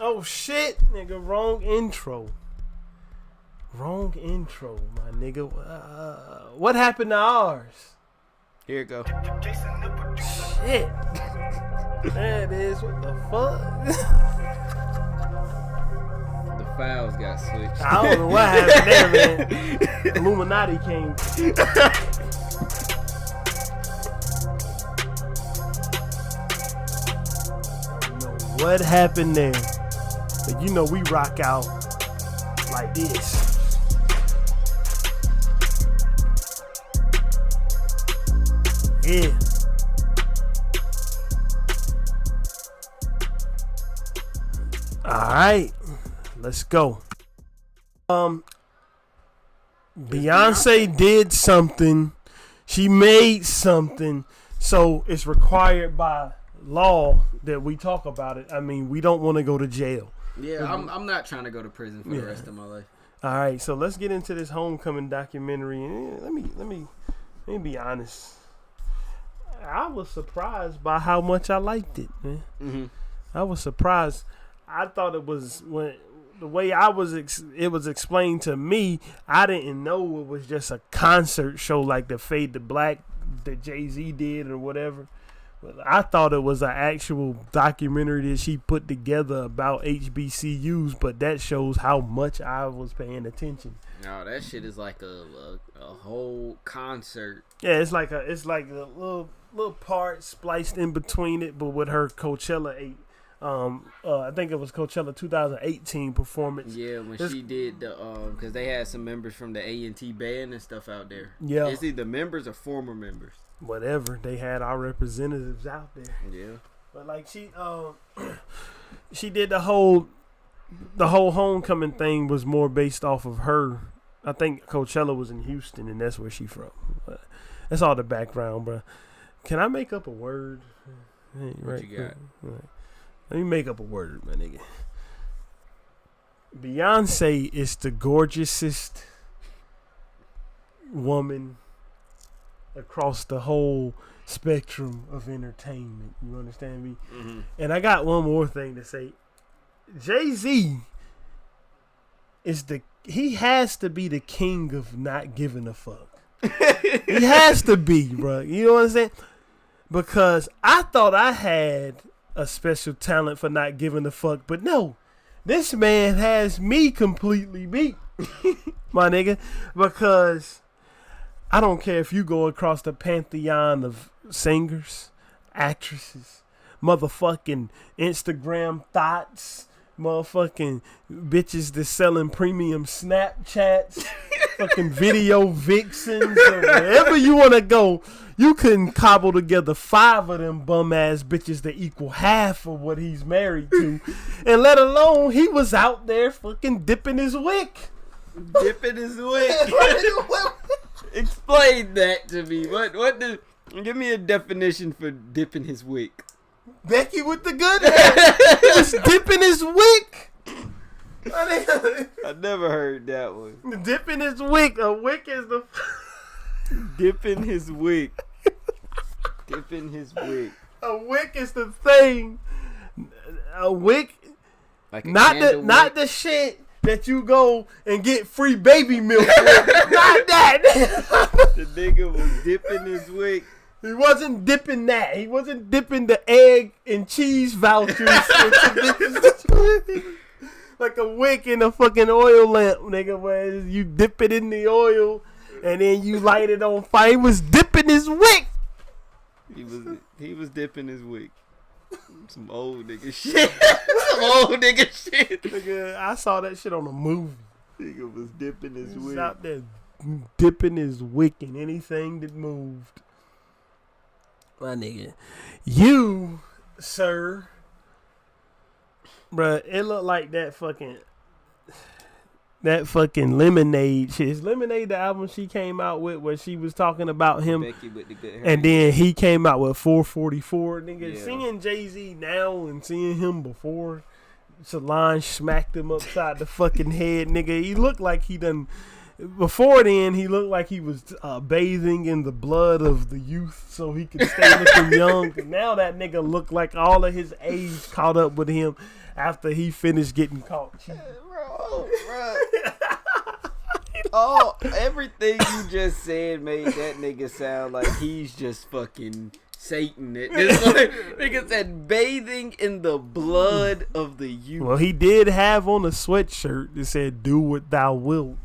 Oh shit, nigga, wrong intro, my nigga. What happened to ours? Here it go. Shit. There it is. What the fuck? The files got switched. I don't know what happened there, man. Illuminati came. I don't know what happened there. But you know we rock out like this. Yeah. Alright. Let's go. Beyonce did something. She made something. So it's required by law that we talk about it. I mean, we don't want to go to jail. Yeah, I'm not trying to go to prison for the rest of my life. All right, so let's get into this homecoming documentary. Let me be honest. I was surprised by how much I liked it, man. Mm-hmm. I was surprised. I thought it was the way it was explained to me. I didn't know it was just a concert show like the Fade to Black that Jay-Z did or whatever. But I thought it was an actual documentary that she put together about HBCUs. But that shows how much I was paying attention. No, that shit is like a whole concert. Yeah, it's like a little part spliced in between it, but with her Coachella I think it was Coachella 2018 performance. Yeah, when she did the because they had some members from the A&T band and stuff out there. Yeah, it's either members or former members. Whatever, they had our representatives out there. Yeah, but like she did the whole homecoming thing was more based off of her. I think Coachella was in Houston, and that's where she from. But that's all the background, bro. Can I make up a word? Hey, what you got? Right. Let me make up a word, my nigga. Beyonce is the gorgeousest woman across the whole spectrum of entertainment. You understand me? Mm-hmm. And I got one more thing to say. Jay-Z he has to be the king of not giving a fuck. He has to be, bro. You know what I'm saying? Because I thought I had a special talent for not giving a fuck, but no, this man has me completely beat, my nigga, because I don't care if you go across the pantheon of singers, actresses, motherfucking Instagram thoughts, motherfucking bitches that's selling premium Snapchats, fucking video vixens, or wherever you want to go. You couldn't cobble together 5 of them bum ass bitches that equal half of what he's married to, and let alone he was out there fucking dipping his wick. Dipping his wick. Explain that to me. Give me a definition for dipping his wick. Becky with the good hair. He was dipping his wick. I never heard that one. Dipping his wick. A wick is the dipping his wick. Dipping his wick. A wick is the thing. A wick, like not the shit that you go and get free baby milk with. Not that. The nigga was dipping his wick. He wasn't dipping that. He wasn't dipping the egg and cheese vouchers. Like a wick in a fucking oil lamp, nigga, where you dip it in the oil and then you light it on fire. He was dipping his wick. He was dipping his wick. Some old nigga shit. Some old nigga shit. Nigga, I saw that shit on a movie. Nigga was dipping his wick. Out there dipping his wick in anything that moved. My nigga. You, sir. Bruh, it looked like that fucking Lemonade shit. Is Lemonade the album she came out with where she was talking about him? Becky with the good hair. And then he came out with 444. Nigga, yeah. Seeing Jay-Z now and seeing him before Solange smacked him upside the fucking head, nigga. He looked like he done Before then, he looked like he was bathing in the blood of the youth so he could stay looking young. And now that nigga look like all of his age caught up with him after he finished getting caught cheating. Bro. Oh, everything you just said made that nigga sound like he's just fucking Satan at this point. Nigga said bathing in the blood of the youth. Well, he did have on a sweatshirt that said "Do what thou wilt."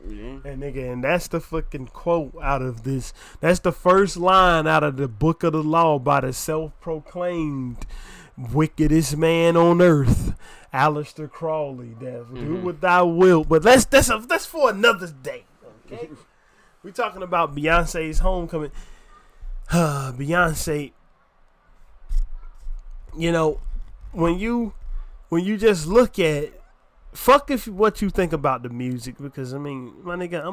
Yeah. And that's the fucking quote out of this. That's the first line out of the book of the law by the self-proclaimed wickedest man on earth, Aleister Crowley. Do what thou wilt. But that's for another day. Okay, we talking about Beyonce's homecoming. Beyonce. You know, when you just look at. Fuck what you think about the music, because I mean, my nigga,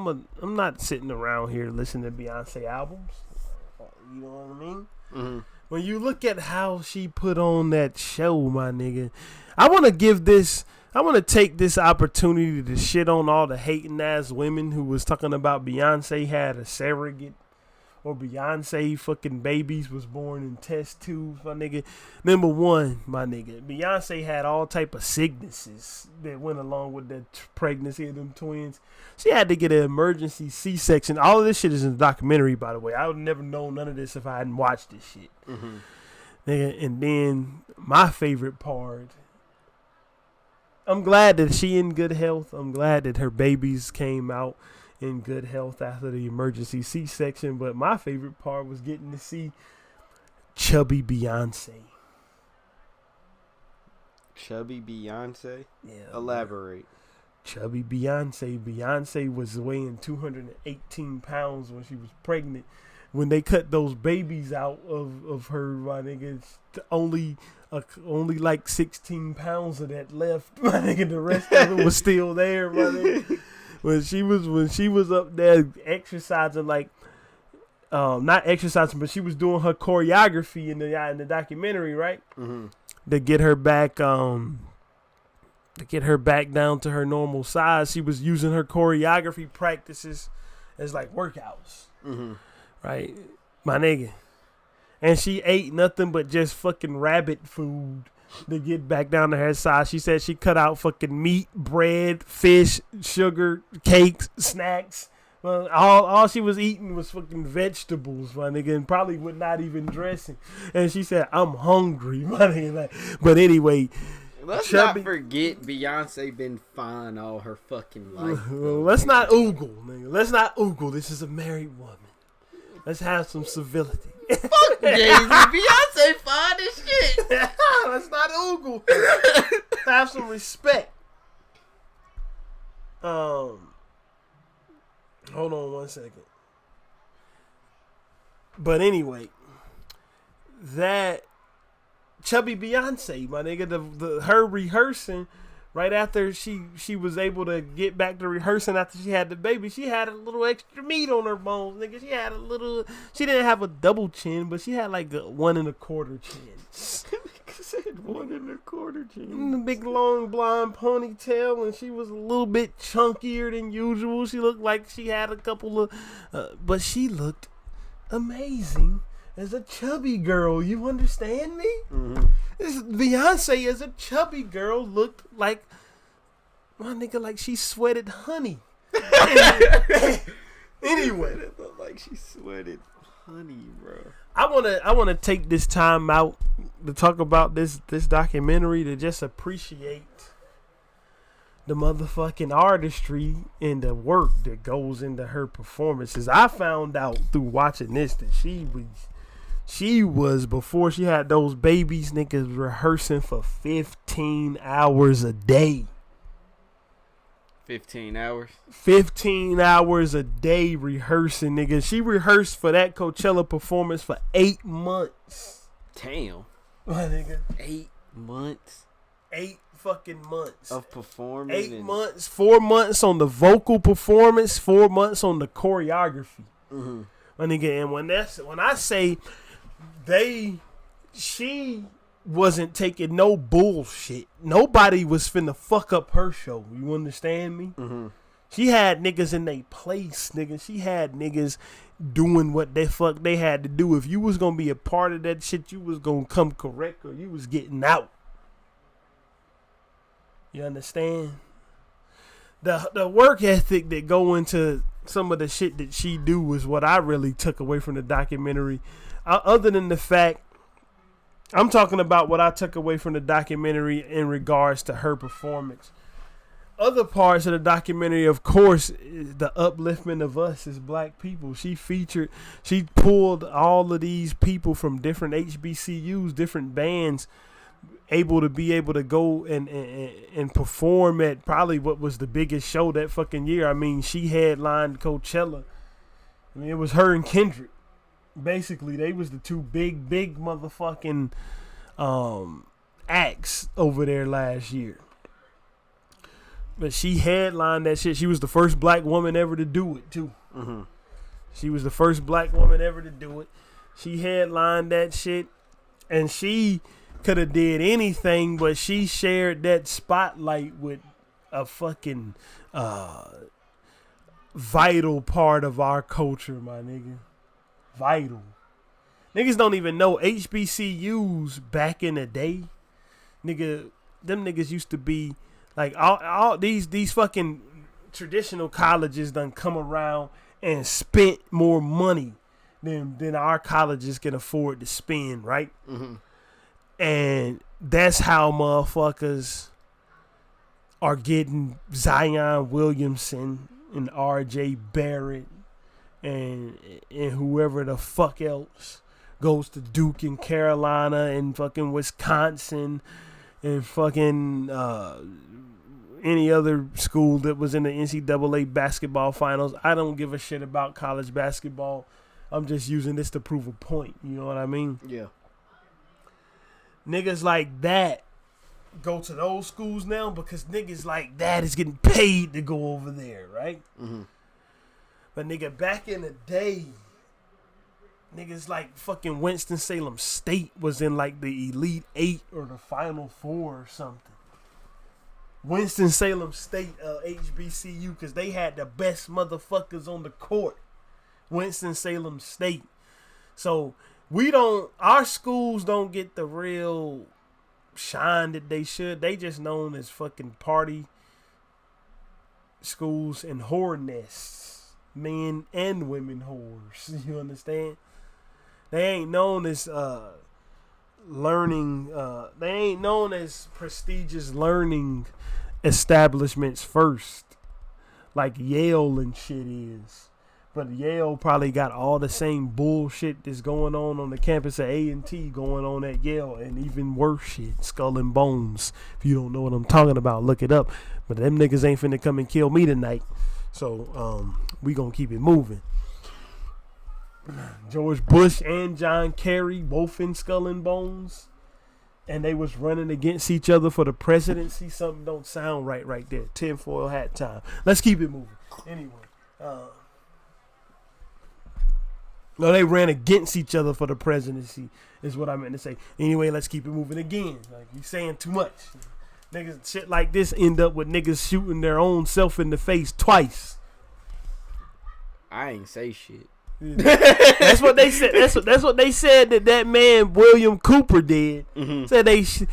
I'm not sitting around here listening to Beyonce albums. You know what I mean? Mm-hmm. When you look at how she put on that show, my nigga, I want to take this opportunity to shit on all the hating ass women who was talking about Beyonce had a surrogate. Or Beyonce fucking babies was born in test tubes, my nigga. Number one, my nigga, Beyonce had all type of sicknesses that went along with the pregnancy of them twins. She had to get an emergency C-section. All of this shit is in the documentary, by the way. I would never know none of this if I hadn't watched this shit. Mm-hmm. Nigga, and then my favorite part, I'm glad that she in good health. I'm glad that her babies came out in good health after the emergency C-section, but my favorite part was getting to see chubby Beyonce. Chubby Beyonce? Yeah. Elaborate. Chubby Beyonce. Beyonce was weighing 218 pounds when she was pregnant. When they cut those babies out of her, my nigga, only like 16 pounds of that left. My nigga, the rest of it was still there, my nigga. When she was up there exercising, like not exercising, but she was doing her choreography in the documentary, right? Mm-hmm. To get her back down to her normal size. She was using her choreography practices as like workouts, right, my nigga? And she ate nothing but just fucking rabbit food to get back down to her size. She said she cut out fucking meat, bread, fish, sugar, cakes, snacks. Well, all she was eating was fucking vegetables, my nigga, and probably would not even dressing. And she said, "I'm hungry," my nigga. But anyway, let's not forget Beyonce been fine all her fucking life. Let's not oogle, nigga. Let's not oogle. This is a married woman. Let's have some civility. Fuck Jay-Z. Beyonce fine as shit. Let's not oogle. Have some respect. Hold on 1 second. But anyway, that chubby Beyonce, my nigga, her rehearsing right after she was able to get back to rehearsing after she had the baby, she had a little extra meat on her bones, nigga. She didn't have a double chin, but she had like a 1 1/4 chin. Said 1 1/4 chin. And the big long blonde ponytail, and she was a little bit chunkier than usual. She looked like she had a couple of, but she looked amazing as a chubby girl. You understand me? Mm-hmm. Beyonce as a chubby girl looked like, my nigga, like she sweated honey. Anyway, it looked like she sweated honey, bro. I wanna take this time out to talk about this documentary, to just appreciate the motherfucking artistry and the work that goes into her performances. I found out through watching this that she was before she had those babies, niggas, rehearsing for 15 hours a day. 15 hours? 15 hours a day rehearsing, nigga. She rehearsed for that Coachella performance for 8 months. Damn. My nigga. 8 months? 8 fucking months. Of performing? 8 months. 4 months on the vocal performance, 4 months on the choreography. Mm-hmm. My nigga, and when I say she wasn't taking no bullshit. Nobody was finna fuck up her show. You understand me? Mm-hmm. She had niggas in their place, nigga. She had niggas doing what the fuck they had to do. If you was gonna be a part of that shit, you was gonna come correct or you was getting out. You understand? The work ethic that go into some of the shit that she do was what I really took away from the documentary. Other than the fact, I'm talking about what I took away from the documentary in regards to her performance. Other parts of the documentary, of course, is the upliftment of us as black people. She pulled all of these people from different HBCUs, different bands, able to go and perform at probably what was the biggest show that fucking year. I mean, she headlined Coachella. I mean, it was her and Kendrick. Basically, they was the two big motherfucking acts over there last year. But she headlined that shit. She was the first black woman ever to do it, too. Mm-hmm. She was the first black woman ever to do it. She headlined that shit, and she could have did anything, but she shared that spotlight with a fucking vital part of our culture, my nigga. Vital. Niggas don't even know HBCUs back in the day. Nigga, them niggas used to be like all these fucking traditional colleges done come around and spent more money than our colleges can afford to spend, right? Mm-hmm. And that's how motherfuckers are getting Zion Williamson and RJ Barrett and whoever the fuck else goes to Duke and Carolina and fucking Wisconsin and fucking any other school that was in the NCAA basketball finals. I don't give a shit about college basketball. I'm just using this to prove a point. You know what I mean? Yeah. Niggas like that go to those schools now because niggas like that is getting paid to go over there, right? Mm-hmm. But nigga, back in the day, niggas like fucking Winston-Salem State was in like the Elite 8 or the Final 4 or something. Winston-Salem State, HBCU, because they had the best motherfuckers on the court. Winston-Salem State. So our schools don't get the real shine that they should. They just known as fucking party schools and whore nests. Men and women whores. You understand? They ain't known as learning. They ain't known as prestigious learning establishments first, like Yale and shit is. But Yale probably got all the same bullshit that's going on the campus of A&T going on at Yale, and even worse shit, Skull and Bones. If you don't know what I'm talking about, look it up. But them niggas ain't finna come and kill me tonight. So we gonna keep it moving. George Bush and John Kerry both in Skull and Bones, and they was running against each other for the presidency. Something don't sound right there. Tinfoil hat time. Let's keep it moving. Anyway, no, they ran against each other for the presidency is what I meant to say. Anyway, let's keep it moving again. Like, you saying too much. Niggas, shit like this end up with niggas shooting their own self in the face twice. I ain't say shit. That's what they said. That's what they said that man William Cooper did. Mm-hmm. Said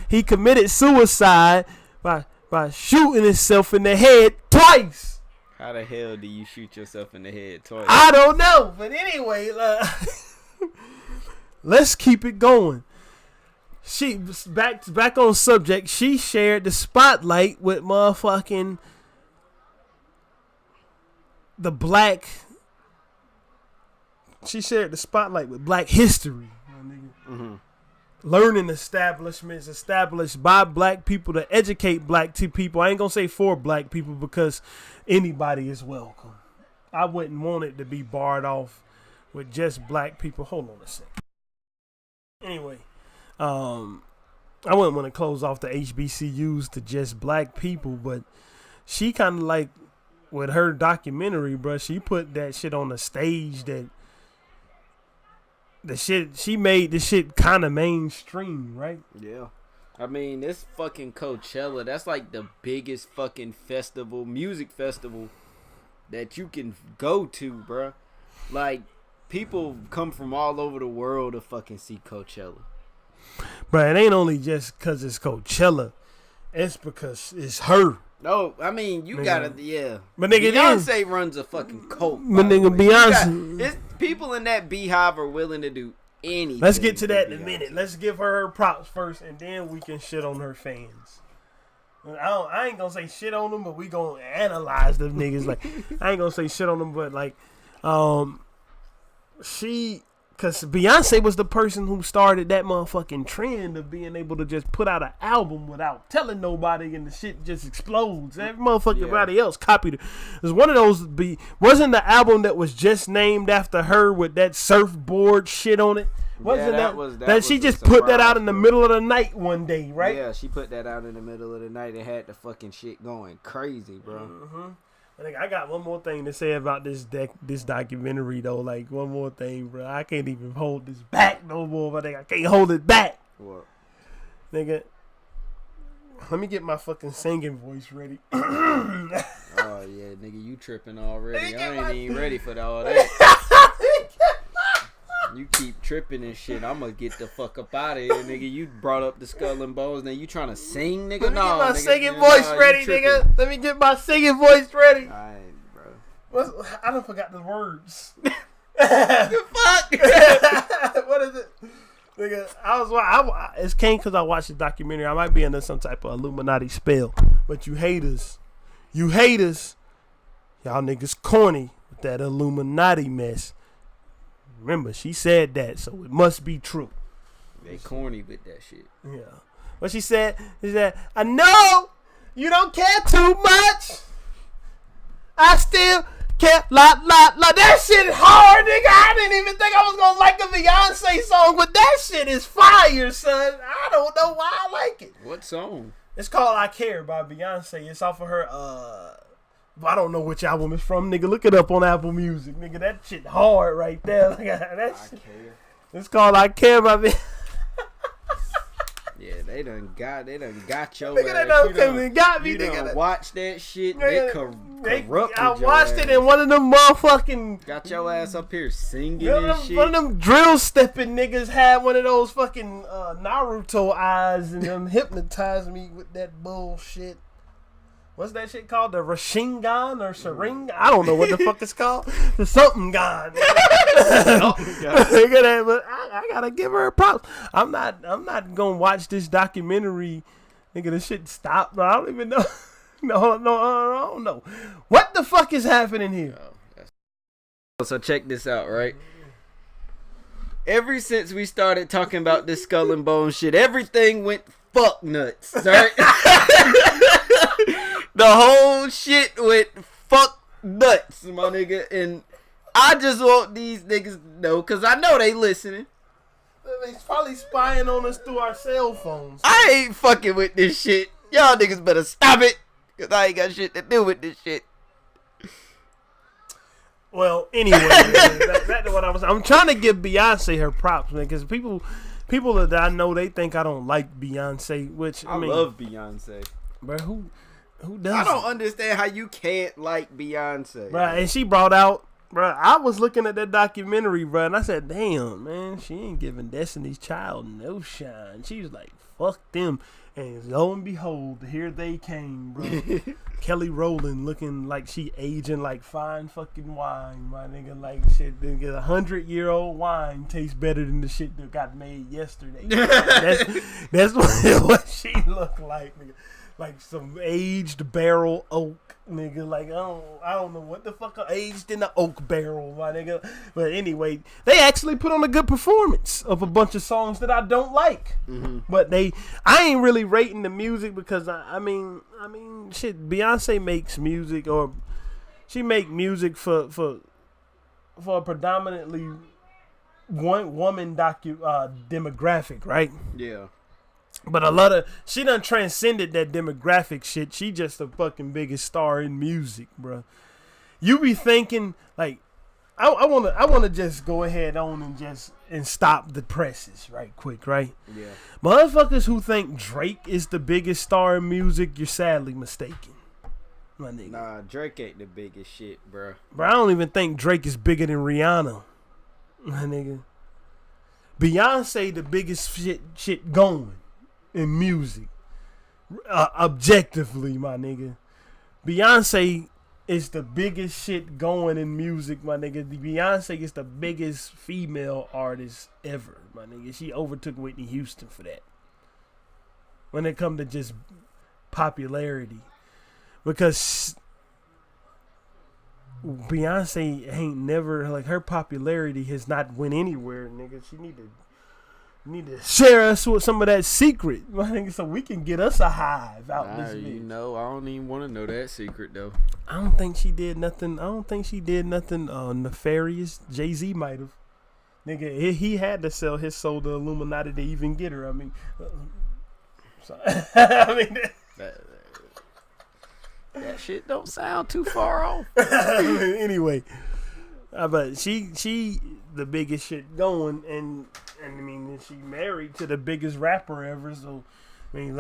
he committed suicide by shooting himself in the head twice. How the hell do you shoot yourself in the head twice? I don't know, but anyway, let's keep it going. She back on subject. She shared the spotlight with motherfucking the black. She shared the spotlight with Black history. Mm-hmm. Learning establishments established by black people to educate black people. I ain't gonna say for black people because anybody is welcome. I wouldn't want it to be barred off with just black people. Hold on a second. Anyway, I wouldn't want to close off the HBCUs to just black people, but she kind of like with her documentary, bro. She put that shit on the stage that. The shit she made this shit kind of mainstream, right? Yeah. I mean, this fucking Coachella, that's like the biggest fucking festival, music festival that you can go to, bruh. Like, people come from all over the world to fucking see Coachella. But it ain't only just because it's Coachella. It's because it's her. No, I mean, you gotta, yeah. But nigga, Beyonce runs a fucking cult. But nigga, Beyonce. People in that beehive are willing to do anything. Let's get to that in a minute. Let's give her props first, and then we can shit on her fans. I ain't gonna say shit on them, but we gonna analyze them niggas. Like, I ain't gonna say shit on them, but like, cause Beyonce was the person who started that motherfucking trend of being able to just put out an album without telling nobody, and the shit just explodes. Every everybody else copied it. It was one of those. Wasn't the album that was just named after her with that surfboard shit on it? Wasn't that she just put that out in the middle of the night one day, right? Yeah, she put that out in the middle of the night and had the fucking shit going crazy, bro. Mm-hmm. I got one more thing to say about this documentary though. Like, one more thing, bro. I can't even hold this back no more. But I can't hold it back. What? Nigga, let me get my fucking singing voice ready. Oh yeah, nigga, you tripping already? I ain't even ready for all that. You keep tripping and shit. I'm gonna get the fuck up out of here, nigga. You brought up the Skull and Bones. Now you trying to sing, nigga? Let me get my singing voice ready, nigga. Let me get my singing voice ready. Alright, bro. I done forgot the words. The fuck? What is it? Nigga, it came because I watched the documentary. I might be under some type of Illuminati spell. But you haters. Y'all niggas corny with that Illuminati mess. Remember, she said that, so it must be true. They corny with that shit. Yeah. What she said is that, I know you don't care too much. I still care lot. That shit hard, nigga. I didn't even think I was going to like a Beyonce song, but that shit is fire, son. I don't know why I like it. What song? It's called I Care by Beyonce. It's off of her, I don't know which album it's from, nigga. Look it up on Apple Music, nigga. That shit hard right there. That shit. Care. It's called I Care by Beyonce. Yeah, they done got your nigga, ass. They got me, you nigga. Done watch that shit. Nigga, they corrupted I watched it, and one of them motherfucking got your ass up here singing and shit. One of them drill stepping niggas had one of those fucking Naruto eyes and them hypnotized me with that bullshit. What's that shit called? The Rashingan or Sharingan? I don't know what the fuck it's called. The something gun. But I gotta give her props. I'm not gonna watch this documentary. Nigga, this shit stopped. I don't even know. No, I don't know. What the fuck is happening here? So check this out, right? Ever since we started talking about this Skull and Bones shit, everything went fuck nuts, right? The whole shit went fuck nuts, my nigga. And I just want these niggas to know, because I know they listening. They're probably spying on us through our cell phones. I ain't fucking with this shit. Y'all niggas better stop it, because I ain't got shit to do with this shit. Well, anyway, back to what I'm trying to give Beyonce her props, man, because people that I know, they think I don't like Beyonce, which I mean, love Beyonce. Bro, who does? I don't understand how you can't like Beyonce. Bro, and she brought out, bro, I was looking at that documentary, bro, and I said, damn, man, she ain't giving Destiny's Child no shine. She was like, fuck them. And lo and behold, here they came, bro. Kelly Rowland looking like she aging like fine fucking wine, my nigga. Like shit, 100-year-old wine tastes better than the shit that got made yesterday. That's what she looked like, nigga. Like some aged barrel oak, nigga. Like I don't know what the fuck aged in the oak barrel, my nigga. But anyway, they actually put on a good performance of a bunch of songs that I don't like. Mm-hmm. But I ain't really rating the music because I mean, shit. Beyonce makes music, or she make music for a predominantly one woman demographic, right? Yeah. But she done transcended that demographic shit. She just the fucking biggest star in music, bro. You be thinking like, I wanna just go ahead on and stop the presses right quick, right? Yeah. Motherfuckers who think Drake is the biggest star in music, you're sadly mistaken. my nigga. Nah, Drake ain't the biggest shit, bro. Bro, I don't even think Drake is bigger than Rihanna, my nigga. Beyonce the biggest shit going in music, objectively, my nigga. Beyonce is the biggest shit going in music, my nigga. Beyonce is the biggest female artist ever, my nigga. She overtook Whitney Houston for that. When it come to just popularity, because Beyonce ain't never, like, her popularity has not went anywhere, nigga. She need to share us with some of that secret, my nigga, so we can get us a hive out this bitch. You know, I don't even want to know that secret though. I don't think she did nothing. Nefarious. Jay-Z might have. Nigga, he had to sell his soul to Illuminati to even get her. I mean, I mean that shit don't sound too far off. Anyway, but she the biggest shit going, and I mean, she married to the biggest rapper ever. So I mean,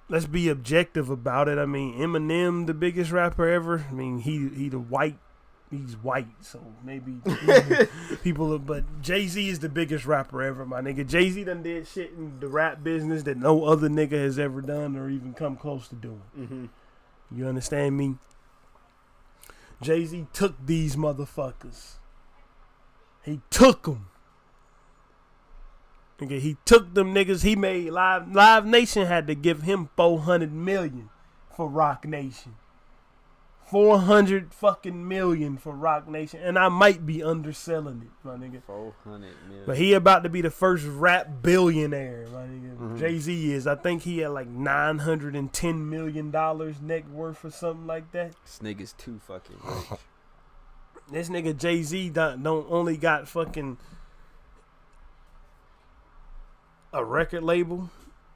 let's be objective about it. I mean, Eminem, the biggest rapper ever. I mean, he's white, so maybe people. But Jay-Z is the biggest rapper ever, my nigga. Jay-Z done did shit in the rap business that no other nigga has ever done or even come close to doing. Mm-hmm. You understand me? Jay-Z took these motherfuckers. He took them. Nigga, he took them niggas. He made Live Nation had to give him $400 million for Rock Nation. $400 fucking million for Rock Nation, and I might be underselling it, my nigga. 400 million. But he about to be the first rap billionaire, my nigga. Mm-hmm. Jay-Z is. I think he had like $910 million net worth or something like that. This nigga's too fucking rich. This nigga Jay-Z don't only got fucking a record label.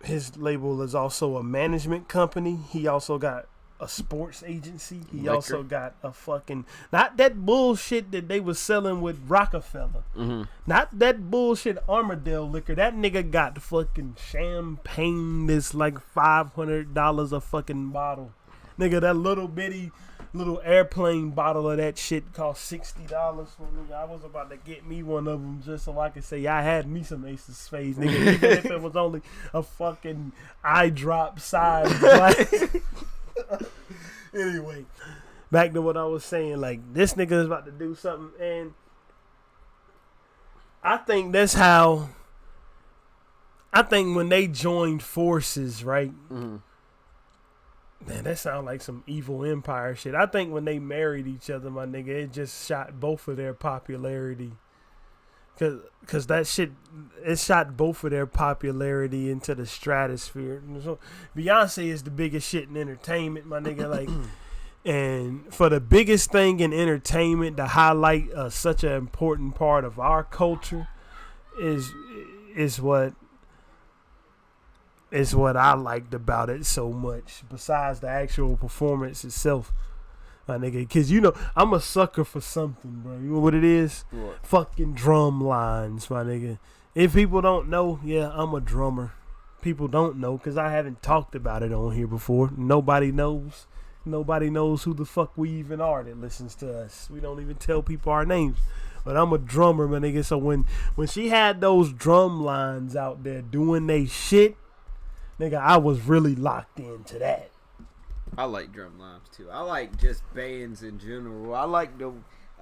His label is also a management company. He also got a sports agency. He also got a fucking, not that bullshit that they was selling with Rockefeller. Mm-hmm. Not that bullshit Armadale liquor. That nigga got the fucking champagne that's like $500 a fucking bottle. Nigga, that little airplane bottle of that shit cost $60. Nigga, I was about to get me one of them just so I could say I had me some Ace of Spades, nigga. Even if it was only a fucking eye drop size. Anyway, back to what I was saying. Like, this nigga is about to do something, and I think that's how. I think when they joined forces, right? Mm-hmm. Man, that sounds like some evil empire shit. I think when they married each other, my nigga, it just shot both of their popularity. Cause that shit, it shot both of their popularity into the stratosphere. So Beyonce is the biggest shit in entertainment, my nigga. Like, and for the biggest thing in entertainment to highlight such an important part of our culture is what I liked about it so much. Besides the actual performance itself. My nigga, cause you know I'm a sucker for something, bro. You know what it is? What? Fucking drum lines, my nigga. If people don't know, yeah, I'm a drummer. People don't know, cause I haven't talked about it on here before. Nobody knows. Nobody knows who the fuck we even are that listens to us. We don't even tell people our names. But I'm a drummer, my nigga. So when she had those drum lines out there doing they shit, nigga, I was really locked into that. I like drum lines too. I like just bands in general. I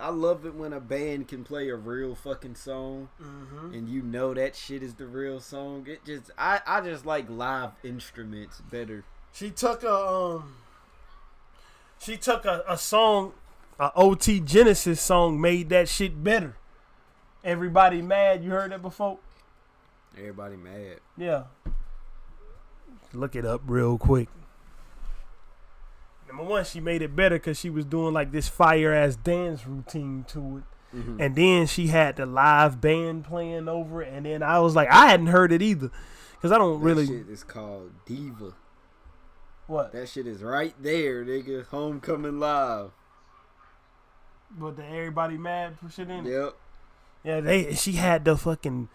love it when a band can play a real fucking song, and you know that shit is the real song. I just like live instruments better. She took a song, a OT Genesis song, made that shit better. Everybody Mad. You heard that before? Everybody Mad. Yeah. Look it up real quick. Number one, she made it better because she was doing like this fire ass dance routine to it. Mm-hmm. And then she had the live band playing over it. And then I was like, I hadn't heard it either. Because I don't really. That shit is called Diva. What? That shit is right there, nigga. Homecoming Live. But the Everybody Mad shit in it? Yep. Yeah, she had the fucking.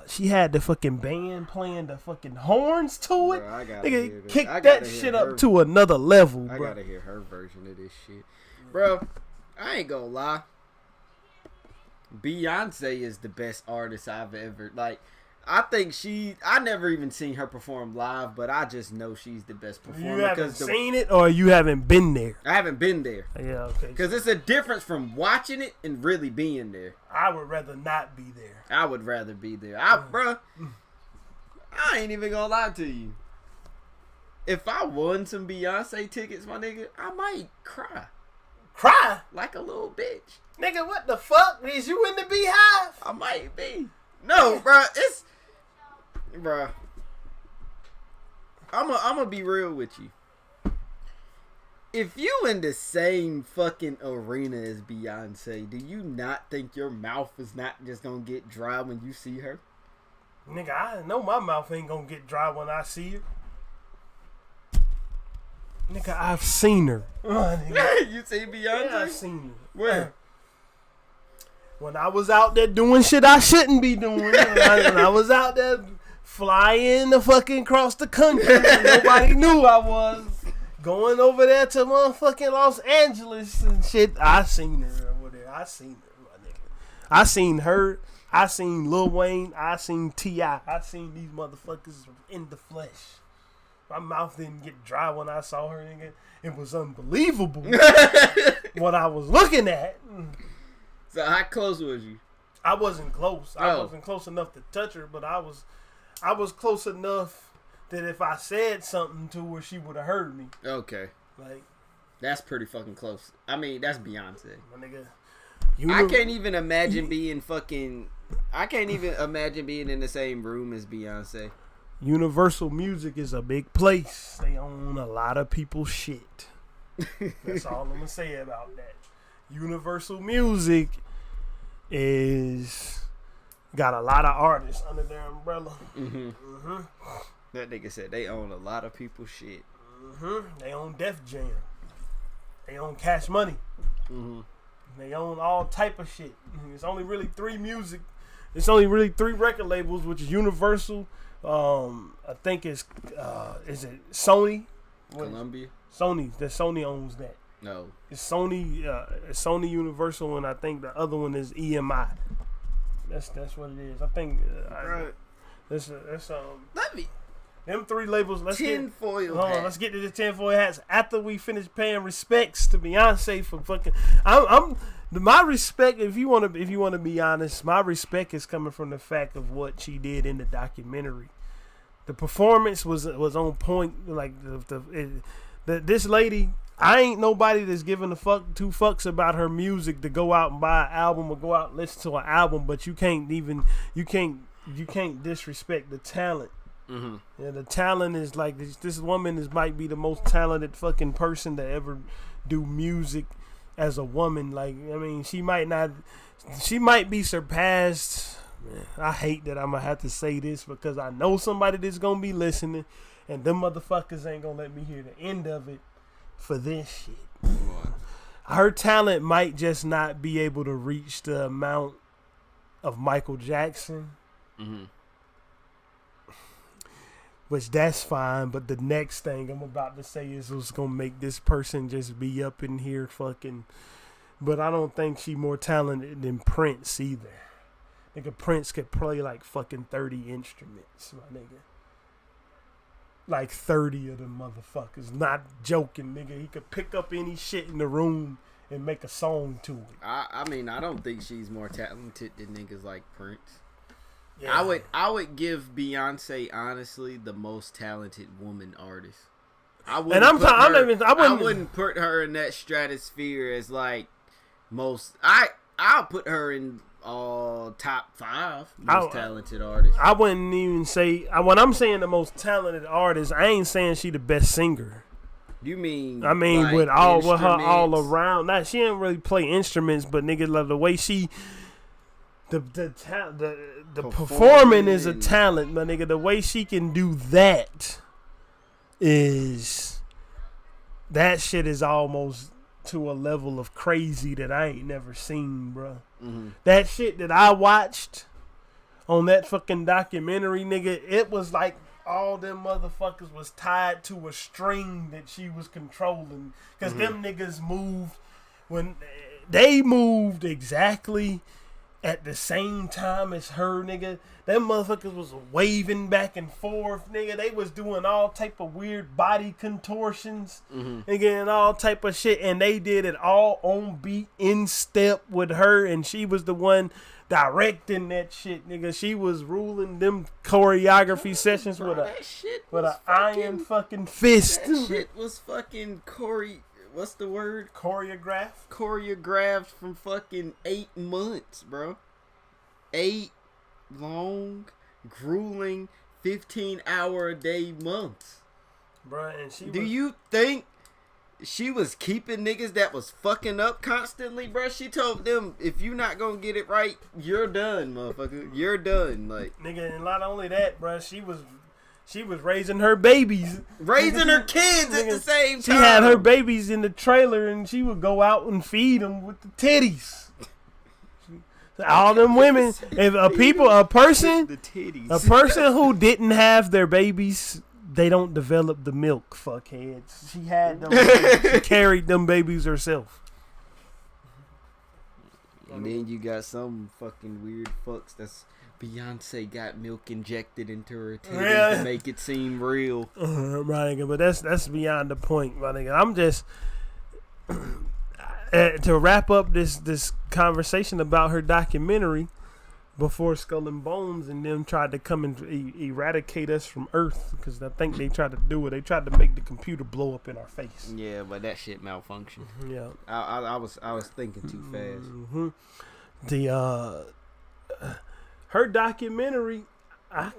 she had the fucking band playing the fucking horns to it. Bro, I gotta Nigga, hear this. kick I that gotta hear shit her. up to another level, I bro. gotta hear her version of this shit. Bro, I ain't gonna lie. Beyonce is the best artist I've ever, like, I think I never even seen her perform live, but I just know she's the best performer. You haven't seen it or you haven't been there? I haven't been there. Yeah, okay. Because it's a difference from watching it and really being there. I would rather not be there. I would rather be there. Bruh, I ain't even gonna lie to you. If I won some Beyonce tickets, my nigga, I might cry. Cry? Like a little bitch. Nigga, what the fuck? Is you in the beehive? I might be. No, bruh, bruh. I'm gonna be real with you. If you in the same fucking arena as Beyonce, do you not think your mouth is not just gonna get dry when you see her? Nigga, I know my mouth ain't gonna get dry when I see her. Nigga, I've seen her. You seen Beyonce? Yeah, I've seen her. Where? When I was out there doing shit I shouldn't be doing. when I was out there flying the fucking across the country. Nobody knew I was. Going over there to motherfucking Los Angeles and shit. I seen her over there. I seen her, my nigga. I seen her. I seen Lil Wayne. I seen T.I. I seen these motherfuckers in the flesh. My mouth didn't get dry when I saw her, nigga. It was unbelievable what I was looking at. So how close was you? I wasn't close. I wasn't close enough to touch her, but I was close enough that if I said something to her, she would have heard me. Okay. Like, that's pretty fucking close. I mean, that's Beyonce. My nigga. I can't even imagine being fucking... I can't even imagine being in the same room as Beyonce. Universal Music is a big place. They own a lot of people's shit. That's all I'm going to say about that. Universal Music is got a lot of artists under their umbrella. Mm-hmm. Mm-hmm. That nigga said they own a lot of people's shit. Mm-hmm. They own Def Jam. They own Cash Money. Mm-hmm. They own all type of shit. It's only really three record labels, which is Universal. I think is it Sony? Columbia. Sony. That Sony owns that. No. It's Sony. Sony Universal, and I think the other one is EMI. That's what it is. I think. Right. Let me. Them three labels. Let's get to the tinfoil hats after we finish paying respects to Beyonce for fucking. My respect. If you want to be honest, my respect is coming from the fact of what she did in the documentary. The performance was on point. Like this lady. I ain't nobody that's giving two fucks about her music to go out and buy an album or go out and listen to an album, but you can't disrespect the talent. Mm-hmm. Yeah, the talent is like this woman might be the most talented fucking person to ever do music as a woman. Like, I mean, she might be surpassed. I hate that I'm gonna have to say this because I know somebody that's gonna be listening, and them motherfuckers ain't gonna let me hear the end of it. For this shit, her talent might just not be able to reach the amount of Michael Jackson, which that's fine. But the next thing I'm about to say is what's gonna make this person just be up in here fucking. But I don't think she more talented than Prince either. Nigga, Prince could play like fucking 30 instruments, my nigga. Like 30 of them motherfuckers. Not joking, nigga. He could pick up any shit in the room and make a song to it. I mean, I don't think she's more talented than niggas like Prince. Yeah. I would give Beyonce, honestly, the most talented woman artist. I wouldn't put her in that stratosphere as like most. I'll put her in top 5 most talented artists. I wouldn't even say when I'm saying the most talented artist, I ain't saying she the best singer. You mean? I mean, like with her all around. Now she didn't really play instruments, but nigga, like the way she, the performing is a talent, my nigga. The way she can do that shit is almost to a level of crazy that I ain't never seen, bro. Mm-hmm. That shit that I watched on that fucking documentary, nigga, it was like all them motherfuckers was tied to a string that she was controlling. Because them niggas moved when they moved exactly at the same time as her, nigga. Them motherfuckers was waving back and forth, nigga. They was doing all type of weird body contortions, nigga, and all type of shit. And they did it all on beat, in step with her. And she was the one directing that shit, nigga. She was ruling them choreography sessions with an iron fucking fist. That shit was fucking what's the word? Choreographed from fucking 8 months, bro. 8 long, grueling, 15-hour-a-day months. Bro, and Do you think she was keeping niggas that was fucking up constantly, bro? She told them, if you not gonna get it right, you're done, motherfucker. You're done. Like, nigga, and not only that, bro, she was raising her babies. Raising her kids at the same time. She had her babies in the trailer, and she would go out and feed them with the titties. All them women, if a person who didn't have their babies, they don't develop the milk, fuckheads. She had them. She carried them babies herself. And then you got some fucking weird fucks that's Beyonce got milk injected into her titties to make it seem real. Right, but that's beyond the point, my nigga. I'm just to wrap up this conversation about her documentary before Skull and Bones and them tried to come and eradicate us from Earth, because I think they tried to do it. They tried to make the computer blow up in our face. Yeah, but that shit malfunctioned. Yeah, I was thinking too fast. The her documentary, I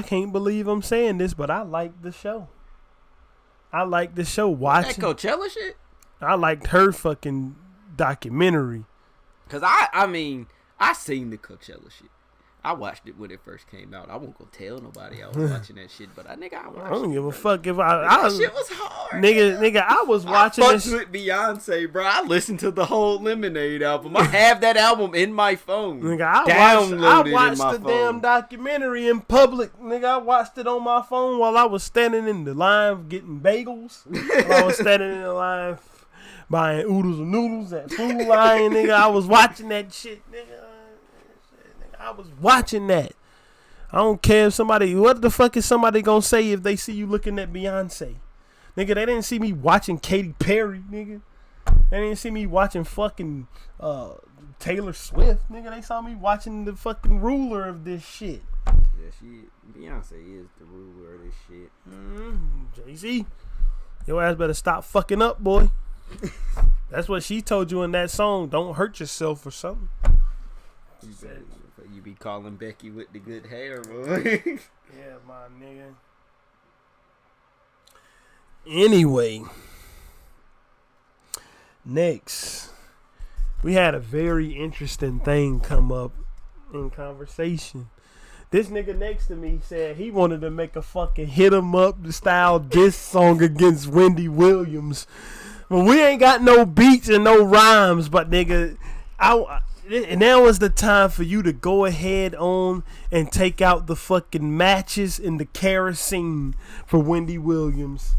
can't believe I'm saying this, but I like the show. Watching that Coachella shit. I liked her fucking documentary. Cause I seen the Coachella shit. I watched it when it first came out. I won't go tell nobody I was watching that shit, but I watched it. I don't give a fuck if that shit was hard. Nigga, I was watching this with Beyonce, bro. I listened to the whole Lemonade album. I have that album in my phone. Nigga, I watched the damn documentary in public. Nigga, I watched it on my phone while I was standing in the line getting bagels. While I was standing in the line buying oodles and noodles at Food Lion, nigga. I was watching that shit, nigga. I was watching that. I don't care if what the fuck is somebody gonna say if they see you looking at Beyonce? Nigga, they didn't see me watching Katy Perry, nigga. They didn't see me watching fucking Taylor Swift, nigga. They saw me watching the fucking ruler of this shit. Yeah, Beyonce is the ruler of this shit. Jay-Z, your ass better stop fucking up, boy. That's what she told you in that song. Don't hurt yourself or something. You be calling Becky with the good hair, boy. Yeah, my nigga. Anyway, next, we had a very interesting thing come up in conversation. This nigga next to me said he wanted to make a fucking hit 'em up style diss song against Wendy Williams. Well, we ain't got no beats and no rhymes, but nigga, now is the time for you to go ahead on and take out the fucking matches and the kerosene for Wendy Williams.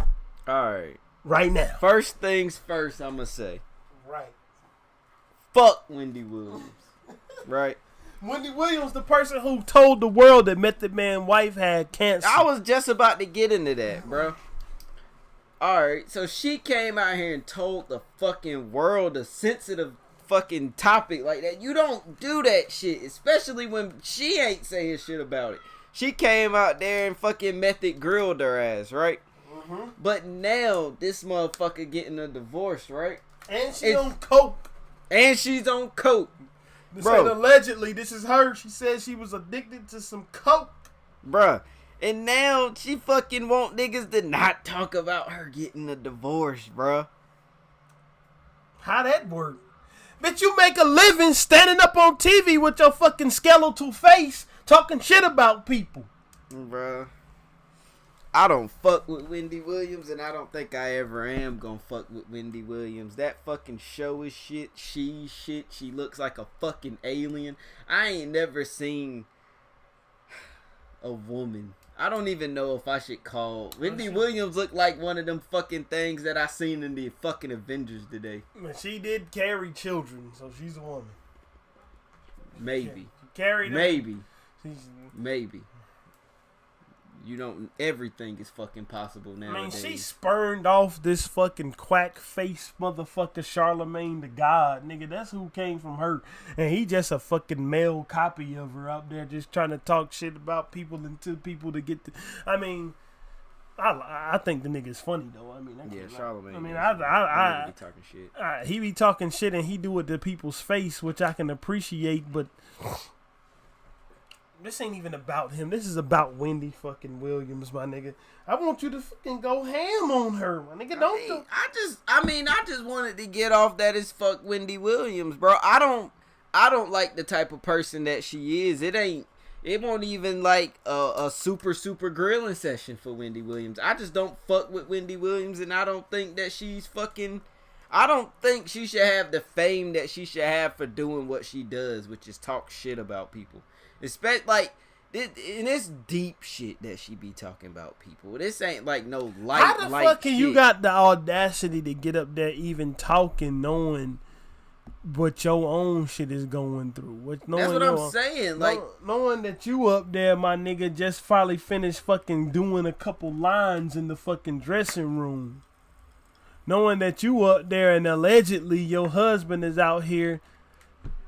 Alright. Right now. First things first, I'ma say. Right. Fuck Wendy Williams. Right? Wendy Williams, the person who told the world that Method Man's wife had cancer. I was just about to get into that, bro. Alright, so she came out here and told the fucking world a sensitive fucking topic like that. You don't do that shit, especially when she ain't saying shit about it. She came out there and fucking Method grilled her ass, right? But now this motherfucker getting a divorce, right? And she's on coke. This Bro, allegedly, this is her. She said she was addicted to some coke. Bruh. And now she fucking want niggas to not talk about her getting a divorce, bruh. How that work? Bitch, you make a living standing up on TV with your fucking skeletal face talking shit about people. Bruh. I don't fuck with Wendy Williams, and I don't think I ever am gonna fuck with Wendy Williams. That fucking show is shit. She looks like a fucking alien. I ain't never seen a woman. I don't even know if I should call Wendy Williams look like one of them fucking things that I seen in the fucking Avengers today. She did carry children, so she's a woman. Maybe. She carried them. Maybe. You don't. Everything is fucking possible nowadays. I mean, she spurned off this fucking quack face motherfucker Charlemagne the God, nigga. That's who came from her, and he just a fucking male copy of her out there, just trying to talk shit about people and to people to get. I mean, I think the nigga's funny though. I mean, Charlemagne. I mean, I be talking shit. He be talking shit and he do it to people's face, which I can appreciate, but. This ain't even about him. This is about Wendy fucking Williams, my nigga. I want you to fucking go ham on her, my nigga. I just wanted to get off that as fuck Wendy Williams, bro. I don't like the type of person that she is. It won't even like a super grilling session for Wendy Williams. I just don't fuck with Wendy Williams, and I don't think that she's fucking. I don't think she should have the fame that she should have for doing what she does, which is talk shit about people. Especially like in this deep shit that she be talking about people. This ain't like no light. How the fuck can you got the audacity to get up there even talking, knowing what your own shit is going through? That's what I'm saying. Like knowing that you up there, my nigga, just finally finished fucking doing a couple lines in the fucking dressing room. Knowing that you up there and allegedly your husband is out here,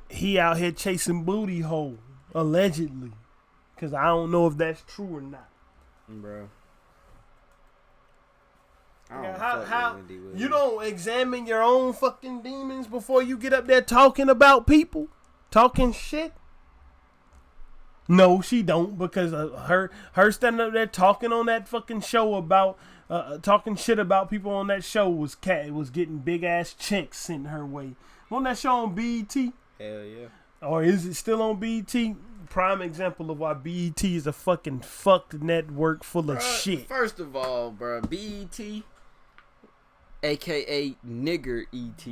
he out here chasing booty hole. Allegedly. Because I don't know if that's true or not. Bro. How you don't examine your own fucking demons before you get up there talking about people? Talking shit? No, she don't, because her standing up there talking on that fucking show about talking shit about people on that show was getting big ass checks sent her way. On that show on BET? Hell yeah. Or is it still on BET? Prime example of why BET is a fucking fucked network full of shit. First of all, bro, BET, aka nigger ET,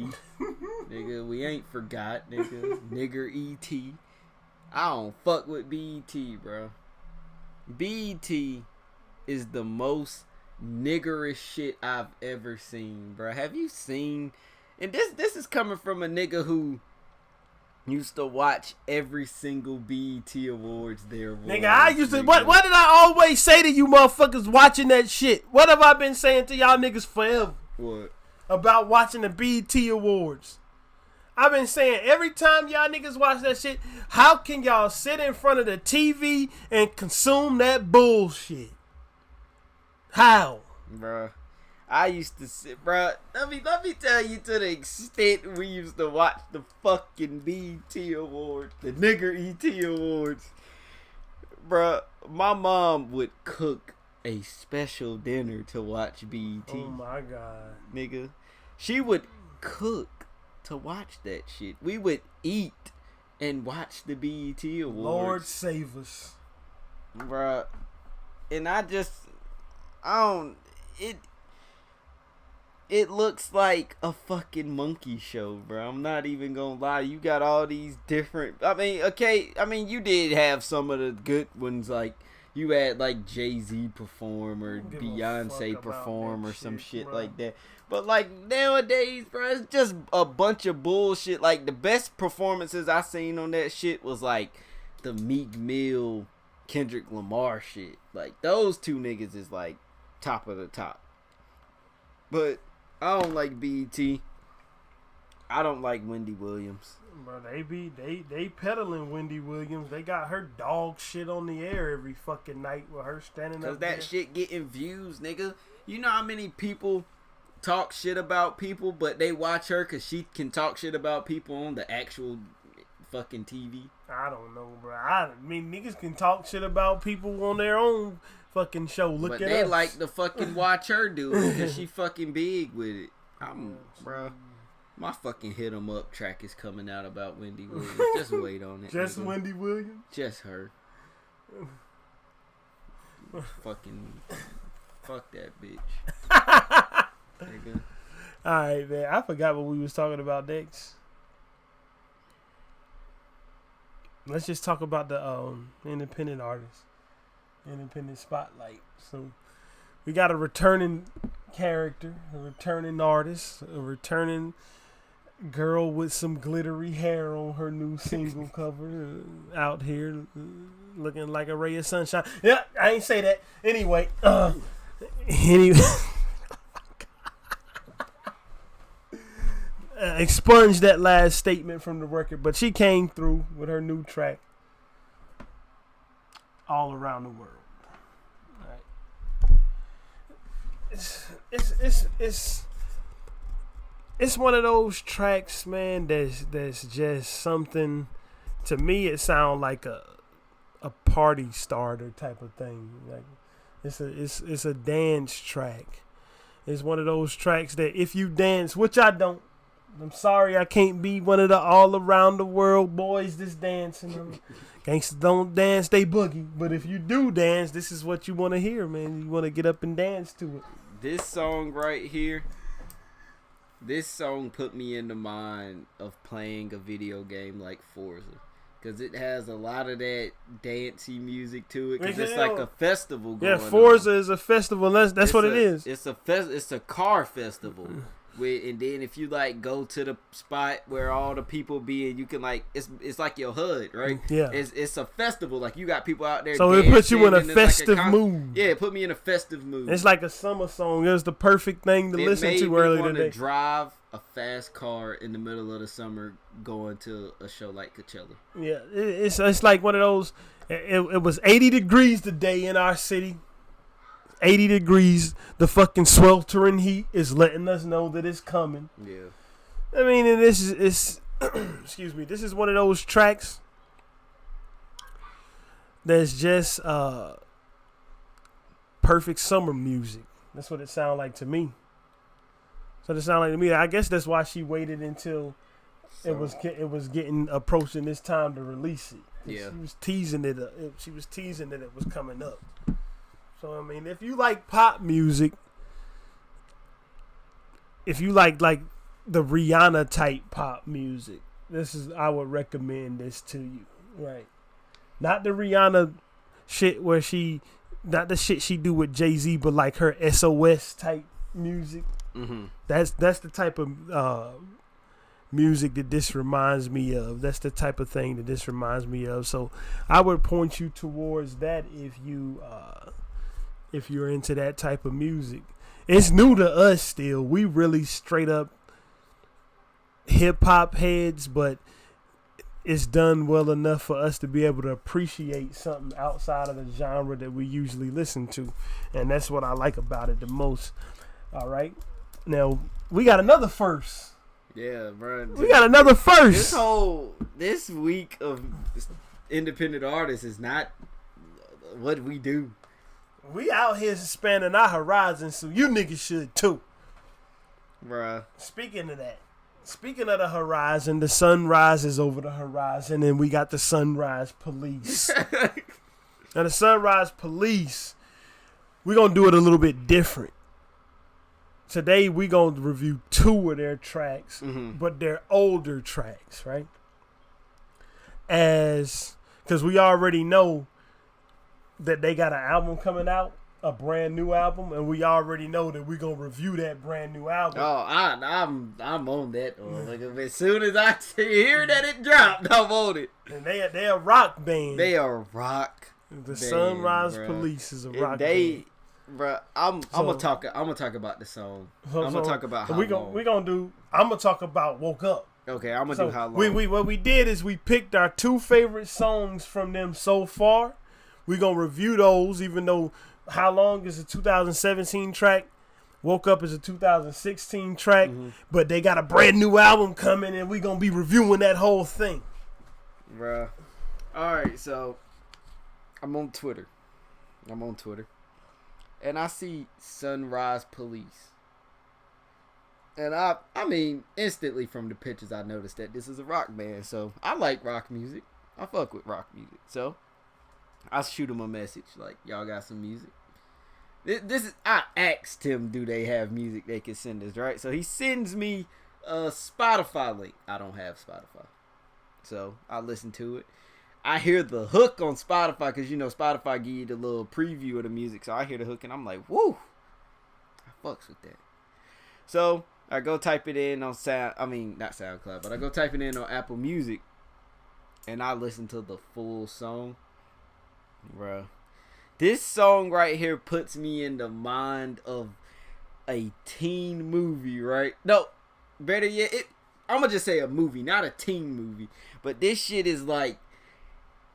nigga, we ain't forgot, nigga, nigger ET. I don't fuck with BET, bro. BET is the most niggerish shit I've ever seen, bro. Have you seen? And this is coming from a nigga who used to watch every single BET Awards there was. Nigga, I used to. What did I always say to you motherfuckers watching that shit? What have I been saying to y'all niggas forever? What? About watching the BET Awards. I've been saying every time y'all niggas watch that shit, how can y'all sit in front of the TV and consume that bullshit? How? Bruh. I used to sit, bruh. Let me tell you to the extent we used to watch the fucking BET Awards, the nigger ET Awards. Bruh, my mom would cook a special dinner to watch BET. Oh my God. Nigga. She would cook to watch that shit. We would eat and watch the BET Awards. Lord save us. Bruh. And it looks like a fucking monkey show, bro. I'm not even gonna lie. You got all these different. You did have some of the good ones, like you had like Jay-Z perform or Beyonce perform or some shit like that. But like nowadays, bro, it's just a bunch of bullshit. Like the best performances I seen on that shit was like the Meek Mill, Kendrick Lamar shit. Like those two niggas is like top of the top. But I don't like BET. I don't like Wendy Williams. Bro, they peddling Wendy Williams. They got her dog shit on the air every fucking night with her standing up there. Cause that shit getting views, nigga. You know how many people talk shit about people, but they watch her cause she can talk shit about people on the actual fucking TV? I don't know, bro. I mean, niggas can talk shit about people on their own fucking show. Look at us. But they like to fucking watch her do it because she fucking big with it. Bro, my fucking hit 'em up track is coming out about Wendy Williams. Just wait on it. Just nigga. Wendy Williams? Just her. Fucking fuck that bitch. Nigga. Alright, man. I forgot what we was talking about next. Let's just talk about the independent artists. Independent Spotlight. So we got a returning character, a returning artist, a returning girl with some glittery hair on her new single cover out here looking like a ray of sunshine. Yeah, I ain't say that. Anyway, expunged that last statement from the record, but she came through with her new track, All Around the World. All right. It's one of those tracks, man, that's just something. To me, it sounds like a party starter type of thing. Like it's a dance track. It's one of those tracks that if you dance, which I don't, I'm sorry, I can't be one of the all around the world boys that's dancing. Gangsters don't dance, they boogie. But if you do dance, this is what you want to hear, man. You want to get up and dance to it. This song right here, this song put me in the mind of playing a video game like Forza. Because it has a lot of that dancey music to it. Because it's like a festival going on. Yeah, Forza is a festival. That's what it is. It's a car festival. And then if you like go to the spot where all the people be, and you can like it's like your HUD, right? Yeah. It's a festival. Like you got people out there. So it puts you in a festive mood. Yeah, it put me in a festive mood. It's like a summer song. It was the perfect thing to listen to earlier today. To drive a fast car in the middle of the summer going to a show like Coachella. Yeah, it's like one of those. It was 80 degrees today in our city. 80 degrees. The fucking sweltering heat is letting us know that it's coming. Yeah. I mean, and this is excuse me. This is one of those tracks that's just perfect summer music. That's what it sounds like to me. So it sounds like to me. I guess that's why she waited until it was getting approaching this time to release it. Yeah. She was teasing it. She was teasing that it was coming up. So I mean, if you like pop music, if you like the Rihanna type pop music, I would recommend this to you. Right. Not the Rihanna shit where not the shit she do with Jay-Z, but like her SOS type music. Mm-hmm. That's the type of music that this reminds me of. That's the type of thing that this reminds me of. So I would point you towards that if you're into that type of music. It's new to us still. We really straight up hip hop heads, but it's done well enough for us to be able to appreciate something outside of the genre that we usually listen to. And that's what I like about it the most. All right. Now, we got another first. Yeah, bro. We got another first. This week of independent artists is not what we do. We out here expanding our horizons, so you niggas should too. Bruh. Speaking of that, speaking of the horizon, the sun rises over the horizon, and we got the Sunrise Police. Now, the Sunrise Police, we're going to do it a little bit different. Today, we're going to review 2 of their tracks, but they're older tracks, right? Because we already know that they got an album coming out, a brand new album, and we already know that we're gonna review that brand new album. Oh, I'm on that. Like, as soon as I hear that it dropped, I'm on it. And they're a rock band. They are rock. The Sunrise Police is a rock band. Bro, I'm gonna talk about the song. I'm gonna talk about how long. I'm gonna talk about Woke Up. Okay, I'm gonna do how long. What we did is we picked our 2 favorite songs from them so far. We're going to review those, even though How Long is a 2017 track. Woke Up is a 2016 track. But they got a brand new album coming, and we're going to be reviewing that whole thing. Bruh. All right, so I'm on Twitter. And I see Sunrise Police. And I mean, instantly from the pictures, I noticed that this is a rock band. So I like rock music. I fuck with rock music. So I shoot him a message like, y'all got some music? I asked him, do they have music they can send us, right? So he sends me a Spotify link. I don't have Spotify, so I listen to it. I hear the hook on Spotify because, you know, Spotify give you the little preview of the music. So I hear the hook and I'm like, woo, I fucks with that. So I go type it in on not SoundCloud, but I go type it in on Apple Music and I listen to the full song. Bruh. This song right here puts me in the mind of a teen movie, right? No, better yet, I'm gonna just say a movie, not a teen movie. But this shit is like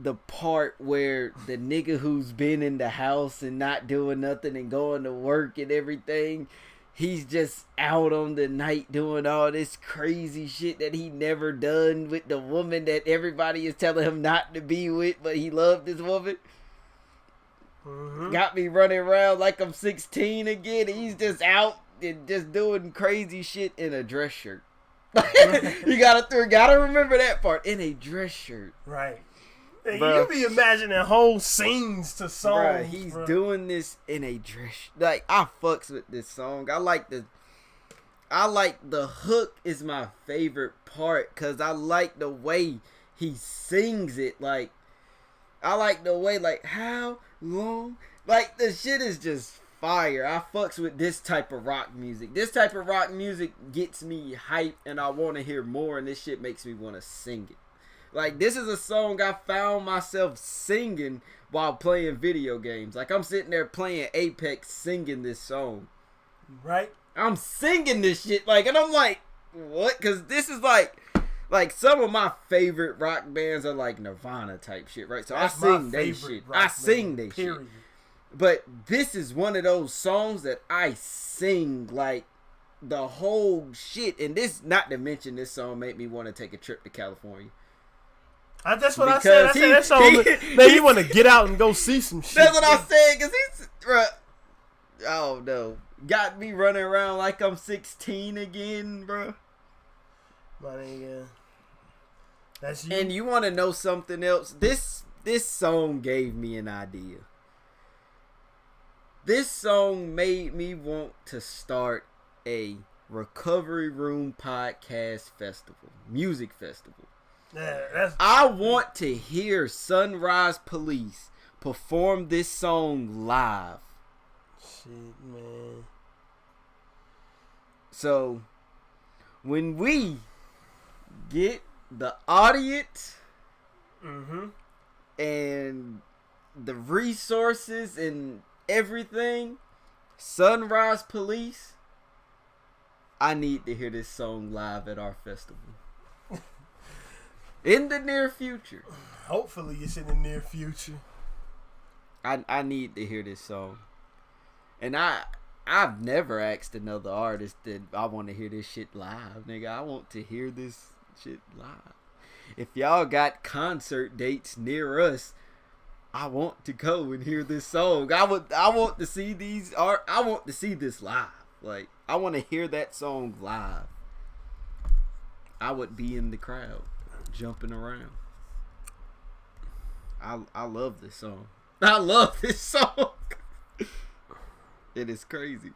the part where the nigga who's been in the house and not doing nothing and going to work and everything, he's just out on the night doing all this crazy shit that he never done with the woman that everybody is telling him not to be with, but he loved this woman. Mm-hmm. Got me running around like I'm 16 again. He's just out and just doing crazy shit in a dress shirt. You gotta remember that part, in a dress shirt. Right. And you be imagining whole scenes to songs. Bruh, he's doing this in a dress. Like, I fucks with this song. I like the hook is my favorite part because I like the way he sings it. Like, I like the way, like, how long? Like, the shit is just fire. I fucks with this type of rock music. This type of rock music gets me hyped and I want to hear more, and this shit makes me want to sing it. Like, this is a song I found myself singing while playing video games. Like, I'm sitting there playing Apex singing this song. Right? I'm singing this shit. Like, and I'm like, what? Because this is like some of my favorite rock bands are like Nirvana type shit, right? So that's I sing that shit. I sing that shit. But this is one of those songs that I sing like the whole shit. And this, not to mention, this song made me want to take a trip to California. That's what I said. I said that song, man, you want to get out and go see some shit. That's what I said, because oh no. Got me running around like I'm 16 again, bro. My nigga. That's you. And you want to know something else? This song gave me an idea. This song made me want to start a recovery room podcast festival, music festival. Yeah, I want to hear Sunrise Police perform this song live. Shit, man. So, when we get the audience and the resources and everything, Sunrise Police, I need to hear this song live at our festival. In the near future. Hopefully it's in the near future. I need to hear this song. And I've never asked another artist that I want to hear this shit live. Nigga, I want to hear this shit live. If y'all got concert dates near us, I want to go and hear this song. I want to see I want to see this live. Like, I want to hear that song live. I would be in the crowd, jumping around. I love this song. I love this song. It is crazy.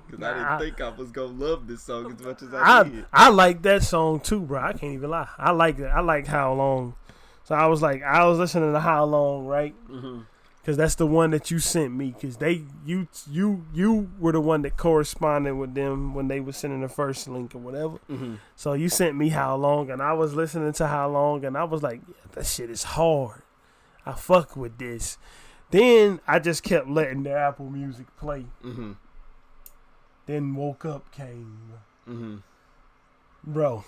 Because I didn't think I was going to love this song as much as I did. I like that song too, bro. I can't even lie. I like it. I like How Long. So I was listening to How Long, right? Because that's the one that you sent me. Because you were the one that corresponded with them when they were sending the first link or whatever. So you sent me How Long, and I was listening to How Long, and I was like, yeah, that shit is hard. I fuck with this. Then I just kept letting the Apple Music play. Then Woke Up came. Bro.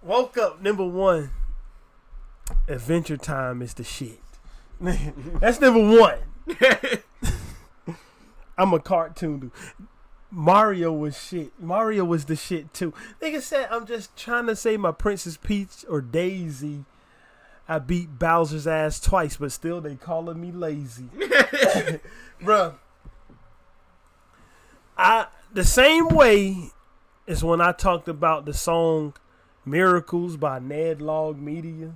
Woke Up, number one. Adventure Time is the shit. That's number one. I'm a cartoon dude. Mario was shit. Mario was the shit too. Nigga said, I'm just trying to say my Princess Peach or Daisy. I beat Bowser's ass twice, but still they calling me lazy. Bruh. The same way as when I talked about the song Miracles by Ned Log Media.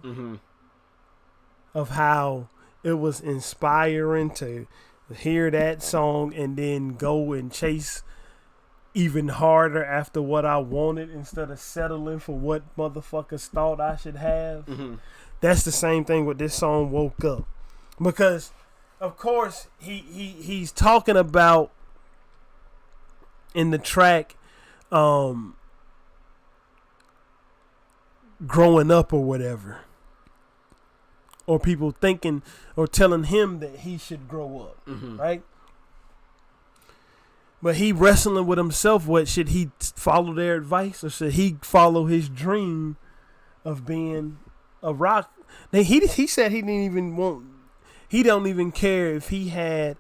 Of how it was inspiring to hear that song and then go and chase even harder after what I wanted instead of settling for what motherfuckers thought I should have. That's the same thing with this song Woke Up. Because of course he's talking about in the track growing up or whatever. Or people thinking or telling him that he should grow up, right? But he wrestling with himself. What should he follow their advice, or should he follow his dream of being a rock? Now, he said he didn't even want. He don't even care if he had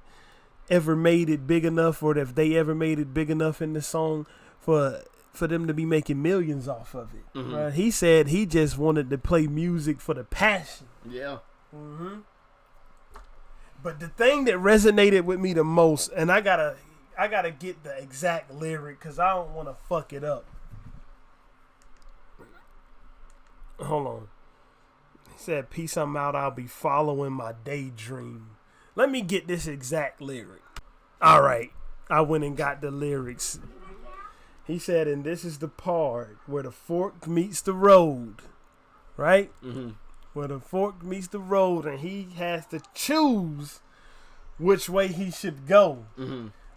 ever made it big enough, or if they ever made it big enough in the song for them to be making millions off of it. Right? He said he just wanted to play music for the passion. Yeah. But the thing that resonated with me the most, and I gotta get the exact lyric because I don't want to fuck it up. Hold on. He said, "Peace, I'm out. I'll be following my daydream." Let me get this exact lyric. All right. I went and got the lyrics. He said, and this is the part where the fork meets the road. Right? Where the fork meets the road, and he has to choose which way he should go.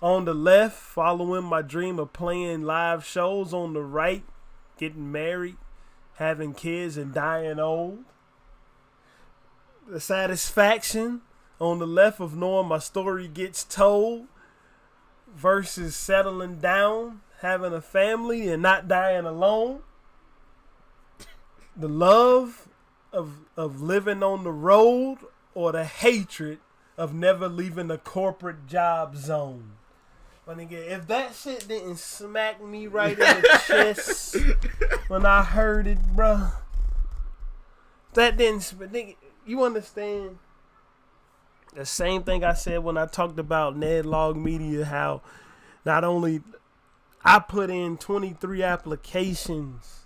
On the left, following my dream of playing live shows. On the right, getting married, having kids, and dying old. The satisfaction on the left of knowing my story gets told versus settling down, having a family, and not dying alone. The love of living on the road, or the hatred of never leaving the corporate job zone. But nigga, if that shit didn't smack me right in the chest when I heard it, bro, that didn't. Nigga, you understand? The same thing I said when I talked about Ned Log Media, how not only I put in 23 applications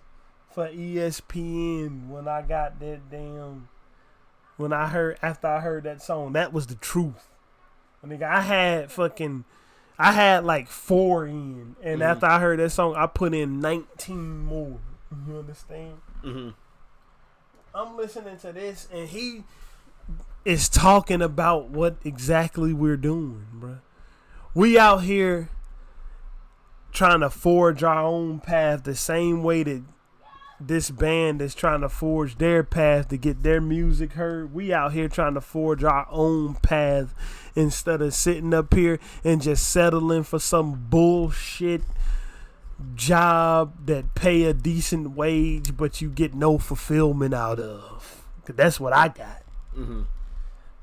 for ESPN when I got that damn, after I heard that song. That was the truth. Nigga, I had like 4 in, and after I heard that song, I put in 19 more. You understand? I'm listening to this, and he is talking about what exactly we're doing, bro. We out here trying to forge our own path the same way that this band is trying to forge their path to get their music heard. We out here trying to forge our own path instead of sitting up here and just settling for some bullshit job that pay a decent wage but you get no fulfillment out of. Cause that's what I got.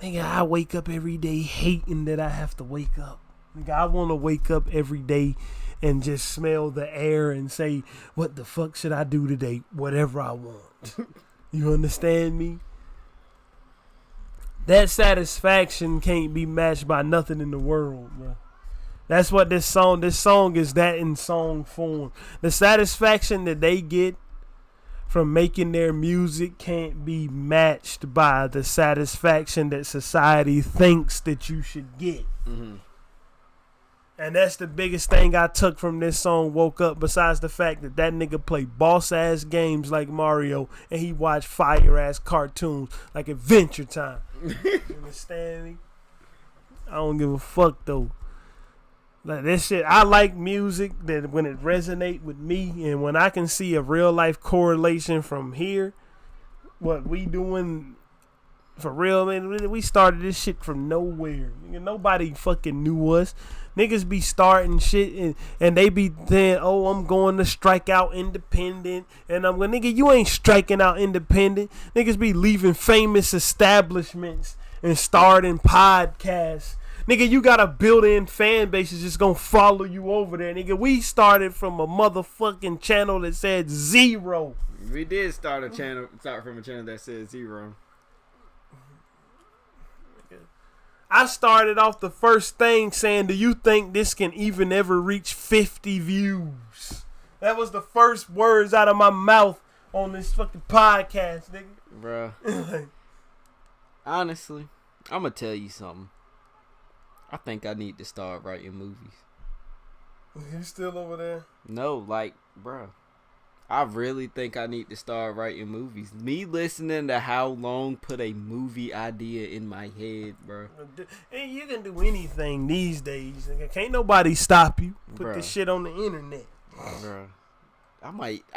Nigga, I wake up every day hating that I have to wake up. Nigga, I want to wake up every day and just smell the air and say, what the fuck should I do today? Whatever I want. You understand me? That satisfaction can't be matched by nothing in the world, bro. That's what this song is that in song form. The satisfaction that they get from making their music can't be matched by the satisfaction that society thinks that you should get. And that's the biggest thing I took from this song, Woke Up, besides the fact that nigga play boss-ass games like Mario and he watch fire-ass cartoons like Adventure Time. You understand me? I don't give a fuck, though. Like this shit, I like music that when it resonate with me and when I can see a real-life correlation from here, what we doing for real, man, we started this shit from nowhere. Nobody fucking knew us. Niggas be starting shit and they be saying, oh, I'm going to strike out independent. And I'm going, nigga, you ain't striking out independent. Niggas be leaving famous establishments and starting podcasts. Nigga, you got a built-in fan base that's just going to follow you over there. Nigga, we started from a motherfucking channel that said 0. We did start from a channel that said 0. I started off the first thing saying, do you think this can even ever reach 50 views? That was the first words out of my mouth on this fucking podcast, nigga. Bruh. Honestly, I'm going to tell you something. I think I need to start writing movies. You still over there? No, like, bruh. I really think I need to start writing movies. Me listening to How Long put a movie idea in my head, bro. And you can do anything these days. Can't nobody stop you. Put this shit on the internet. Bro. I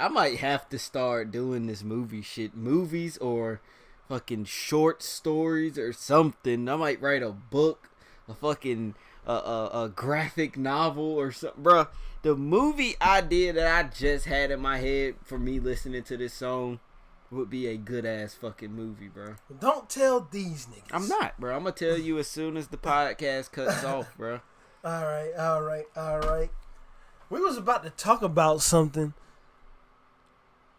might have to start doing this movie shit. Movies or fucking short stories or something. I might write a book, a fucking a graphic novel or something. Bro, the movie idea that I just had in my head for me listening to this song would be a good ass fucking movie, bro. Don't tell these niggas. I'm not, bro. I'm gonna tell you as soon as the podcast cuts off, bro. All right. We was about to talk about something.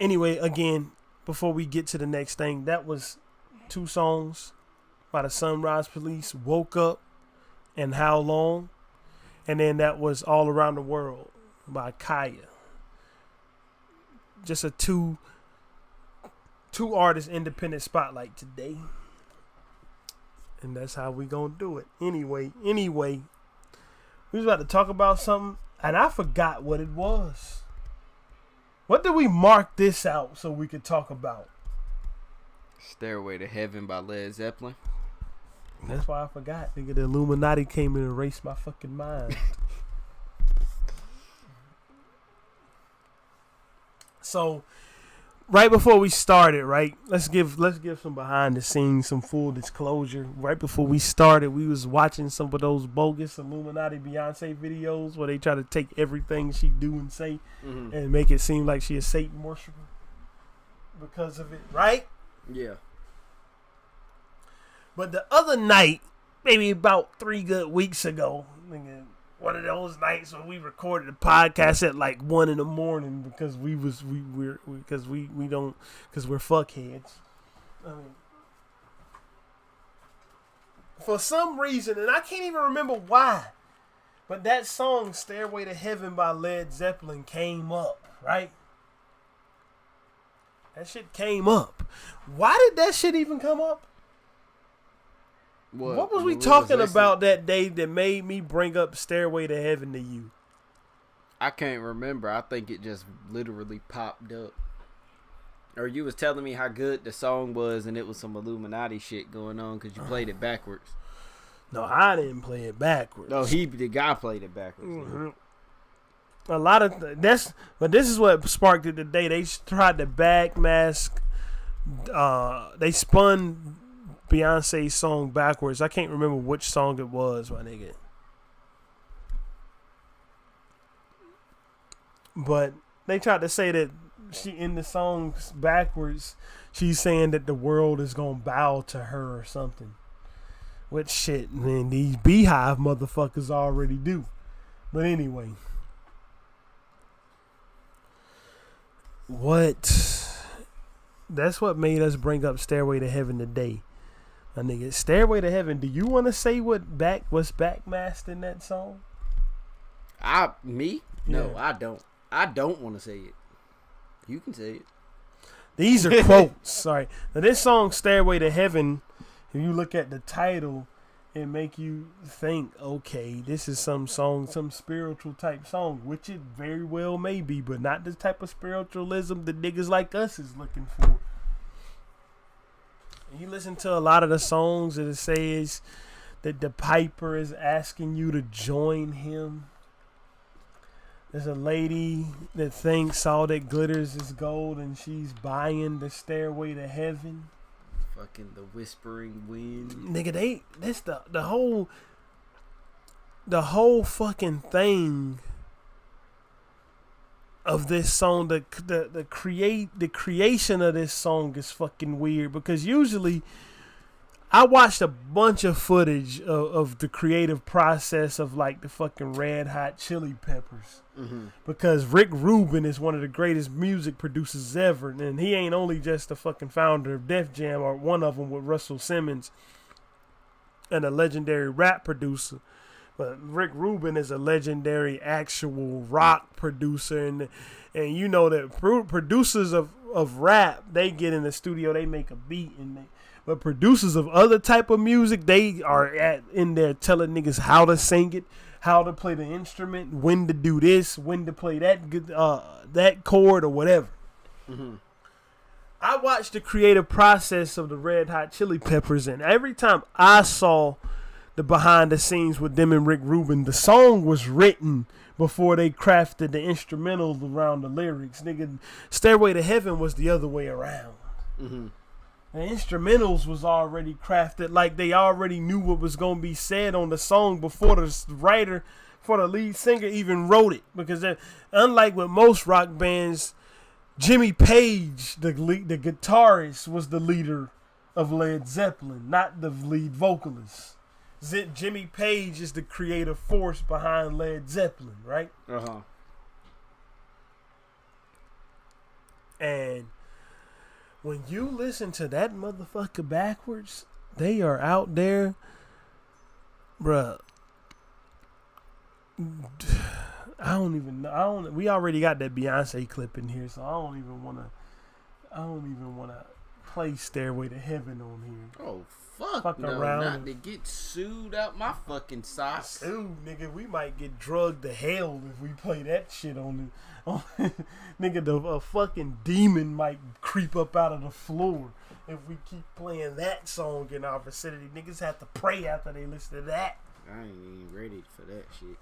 Anyway, again, before we get to the next thing, that was 2 songs by the Sunrise Police, Woke Up and How Long. And then that was All Around the World by Kaya. Just a two artist independent spotlight today. And that's how we gonna do it. Anyway, we was about to talk about something and I forgot what it was. What did we mark this out so we could talk about? Stairway to Heaven by Led Zeppelin. That's why I forgot. Nigga, the Illuminati came and erased my fucking mind. So, right before we started, right? Let's give some behind the scenes, some full disclosure. Right before we started, we was watching some of those bogus Illuminati Beyonce videos where they try to take everything she do and say and make it seem like she a Satan worshiper because of it, right? Yeah. But the other night, maybe about 3 good weeks ago, nigga, one of those nights when we recorded the podcast at like 1 a.m. because we're fuckheads. I mean, for some reason, and I can't even remember why, but that song "Stairway to Heaven" by Led Zeppelin came up, right? That shit came up. Why did that shit even come up? What was we talking about that day that made me bring up Stairway to Heaven to you? I can't remember. I think it just literally popped up. Or you was telling me how good the song was and it was some Illuminati shit going on because you played it backwards. No, I didn't play it backwards. No, the guy played it backwards. Mm-hmm. A lot of but this is what sparked it today. They tried to backmask. They spun Beyonce's song backwards. I can't remember which song it was, my nigga. But they tried to say that she in the song backwards, she's saying that the world is gonna bow to her or something. Which shit, man, these Beehive motherfuckers already do. But anyway. That's what made us bring up Stairway to Heaven today. My nigga, Stairway to Heaven, do you want to say what's backmasked in that song? Me? No, I don't. I don't want to say it. You can say it. These are quotes. Sorry. Now this song, Stairway to Heaven, if you look at the title, it make you think, okay, this is some spiritual type song, which it very well may be, but not the type of spiritualism that niggas like us is looking for. You listen to a lot of the songs that it says that the piper is asking you to join him. There's a lady that thinks all that glitters is gold and she's buying the Stairway to Heaven. Fucking the whispering wind. Nigga, that's the whole fucking thing of this song, the creation of this song is fucking weird because usually I watched a bunch of footage of the creative process of like the fucking Red Hot Chili Peppers because Rick Rubin is one of the greatest music producers ever, and he ain't only just the fucking founder of Def Jam or one of them with Russell Simmons and a legendary rap producer. But Rick Rubin is a legendary actual rock producer, and you know that producers of rap, they get in the studio, they make a beat, but producers of other type of music, they are in there telling niggas how to sing it, how to play the instrument, when to do this, when to play that chord or whatever. Mm-hmm. I watched the creative process of the Red Hot Chili Peppers, and every time I saw the behind the scenes with them and Rick Rubin, the song was written before they crafted the instrumentals around the lyrics. Nigga, Stairway to Heaven was the other way around. Mm-hmm. The instrumentals was already crafted, like they already knew what was going to be said on the song before the writer, for the lead singer even wrote it. Because unlike with most rock bands, Jimmy Page, the guitarist, was the leader of Led Zeppelin, not the lead vocalist. Jimmy Page is the creative force behind Led Zeppelin, right? Uh-huh. And when you listen to that motherfucker backwards, they are out there, bruh. I don't even know. We already got that Beyonce clip in here, so I don't even wanna play Stairway to Heaven on here. Oh fuck no! Around. Not to get sued out my fucking socks. Sued, nigga. We might get drugged to hell if we play that shit on the. Nigga, a fucking demon might creep up out of the floor if we keep playing that song in our vicinity. Niggas have to pray after they listen to that. I ain't even ready for that shit.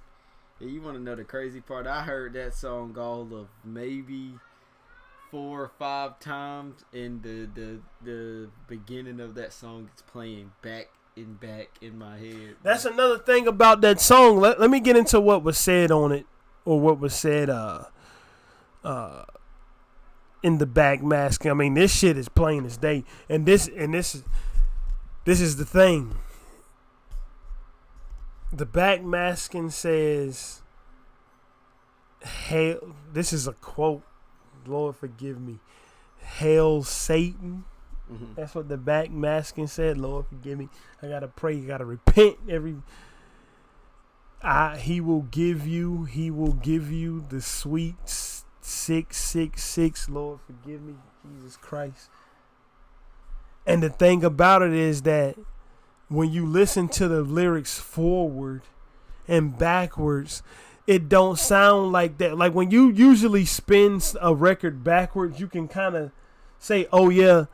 Yeah, you want to know the crazy part? I heard that song all of maybe 4 or 5 times, and the beginning of that song is playing back in my head. That's another thing about that song. Let me get into what was said on it, or what was said in the back mask. I mean, this shit is plain as day, and this is the thing. The back masking says, "Hail." This is a quote. Lord forgive me. Hail Satan. Mm-hmm. That's what the back masking said. Lord forgive me. I gotta pray. You gotta repent. He will give you the sweet 666. Lord forgive me, Jesus Christ. And the thing about it is that when you listen to the lyrics forward and backwards, it don't sound like that. Like when you usually spin a record backwards, you can kind of say, oh yeah,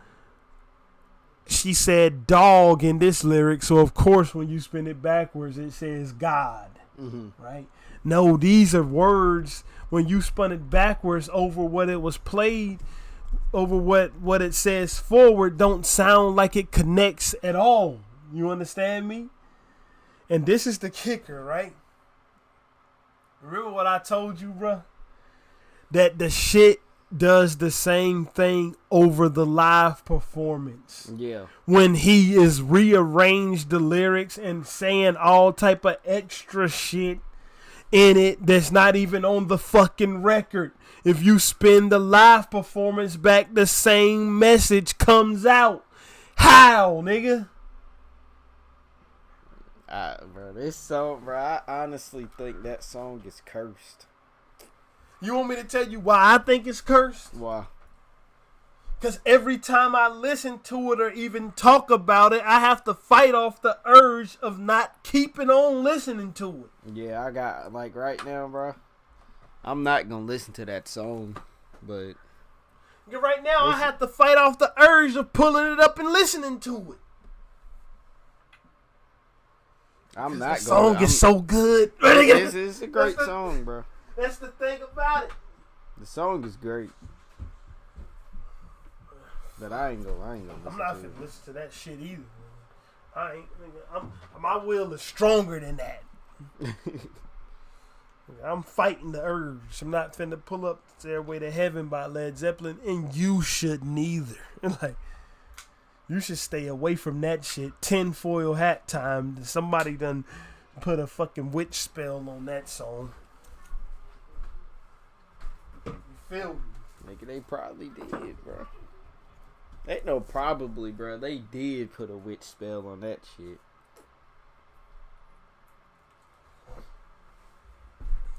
she said dog in this lyric, so of course when you spin it backwards it says God. Mm-hmm. Right? No, these are words. When you spun it backwards over what it was played, over what it says forward, don't sound like it connects at all. You understand me? And this is the kicker, right? Remember what I told you, bruh? That the shit does the same thing over the live performance. Yeah. When he is rearranged the lyrics and saying all type of extra shit in it that's not even on the fucking record. If you spin the live performance back, the same message comes out. How, nigga? Bro, this song, bro, I honestly think that song is cursed. You want me to tell you why I think it's cursed? Why? Because every time I listen to it or even talk about it, I have to fight off the urge of not keeping on listening to it. Yeah, I got, like, right now, bro, I'm not going to listen to that song, but... Right now, I have to fight off the urge of pulling it up and listening to it. I'm not going to. The song is so good. It's a great song, bro. That's the thing about it. The song is great. But I ain't gonna listen I'm not to finna it. listen to that shit either. I ain't. My will is stronger than that. I'm fighting the urge. I'm not finna pull up Stairway to Heaven by Led Zeppelin, and you shouldn't either. Like, you should stay away from that shit. Tinfoil hat time. Somebody done put a fucking witch spell on that song. You feel me? Nigga, they probably did, bro. Ain't no probably, bro. They did put a witch spell on that shit.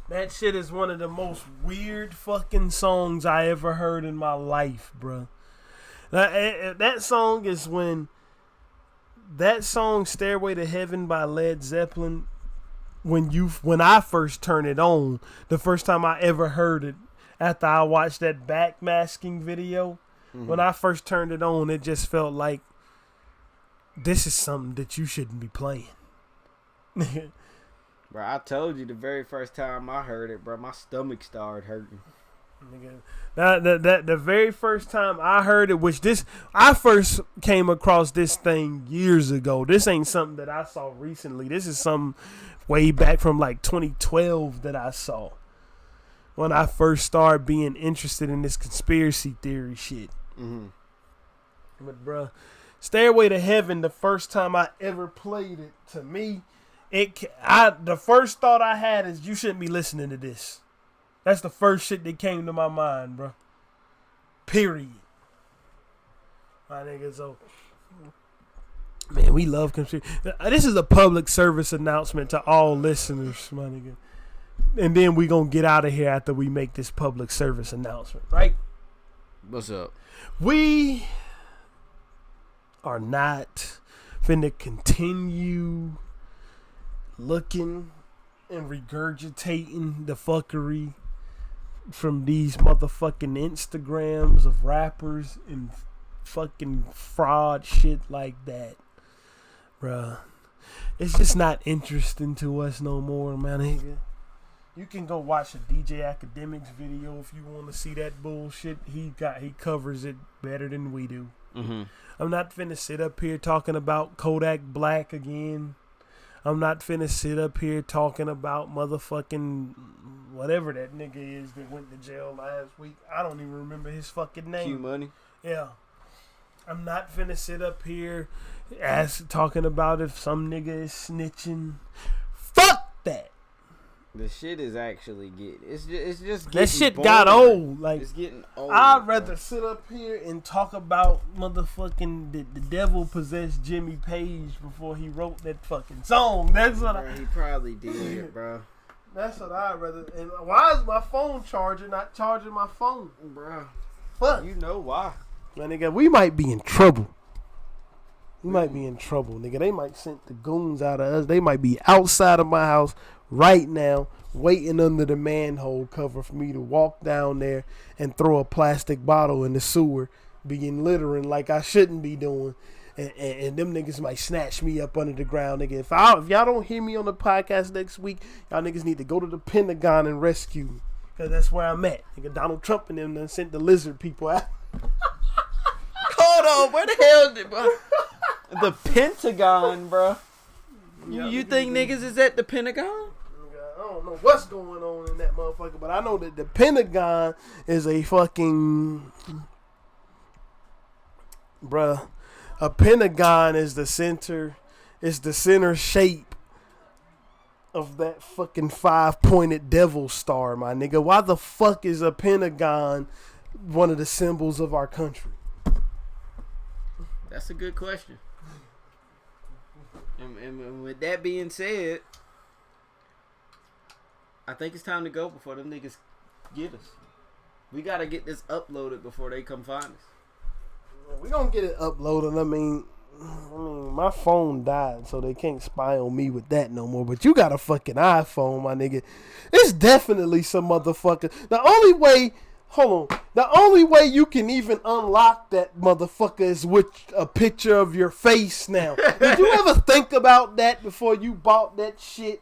That shit is one of the most weird fucking songs I ever heard in my life, bro. That song is when... That song, Stairway to Heaven by Led Zeppelin, when I first turned it on, the first time I ever heard it, after I watched that backmasking video. When I first turned it on, it just felt like this is something that you shouldn't be playing. Bro, I told you the very first time I heard it, bro, my stomach started hurting. The very first time I heard it, I first came across this thing years ago. This ain't something that I saw recently. This is something way back from like 2012 that I saw when I first started being interested in this conspiracy theory shit. But bruh, Stairway to Heaven, the first time I ever played it, to me, the first thought I had is you shouldn't be listening to this. That's the first shit that came to my mind, bro. Period. My nigga, so man, we love conspiracy. This is a public service announcement to all listeners, my nigga. And then we gonna get out of here after we make this public service announcement, right? What's up? We are not finna continue looking and regurgitating the fuckery from these motherfucking Instagrams of rappers and fucking fraud shit like that, bruh. It's just not interesting to us no more, man. Nigga. You can go watch a DJ Academics video if you want to see that bullshit. He covers it better than we do. I'm not finna sit up here talking about Kodak Black again. I'm not finna sit up here talking about motherfucking whatever that nigga is that went to jail last week. I don't even remember his fucking name. Q Money. Yeah. I'm not finna sit up here talking about if some nigga is snitching. Fuck that. The shit is actually it's just getting that shit boring. Got old. Like, it's getting old. I'd rather sit up here and talk about motherfucking the devil possessed Jimmy Page before he wrote that fucking song. That's what he probably did, bro. That's what I'd rather. And why is my phone charger not charging my phone, bro? Fuck. You know why? Man, nigga, we might be in trouble. We might be in trouble, nigga. They might send the goons out of us. They might be outside of my house right now, waiting under the manhole cover for me to walk down there and throw a plastic bottle in the sewer, begin littering like I shouldn't be doing. And them niggas might snatch me up under the ground, nigga. If y'all don't hear me on the podcast next week, y'all niggas need to go to the Pentagon and rescue me. Because that's where I'm at. Nigga, Donald Trump and them done sent the lizard people out. Hold on, where the hell did the Pentagon, bro? You think niggas is at the Pentagon? I don't know what's going on in that motherfucker, but I know that the Pentagon is a fucking bruh. A pentagon is the center. It's the center shape of that fucking 5-pointed devil star, my nigga. Why the fuck is a pentagon one of the symbols of our country? That's a good question. And with that being said, I think it's time to go before them niggas get us. We gotta get this uploaded before they come find us. We gonna get it uploaded. I mean, my phone died, so they can't spy on me with that no more. But you got a fucking iPhone, my nigga. It's definitely some motherfucker. The only way you can even unlock that motherfucker is with a picture of your face now. Did you ever think about that before you bought that shit?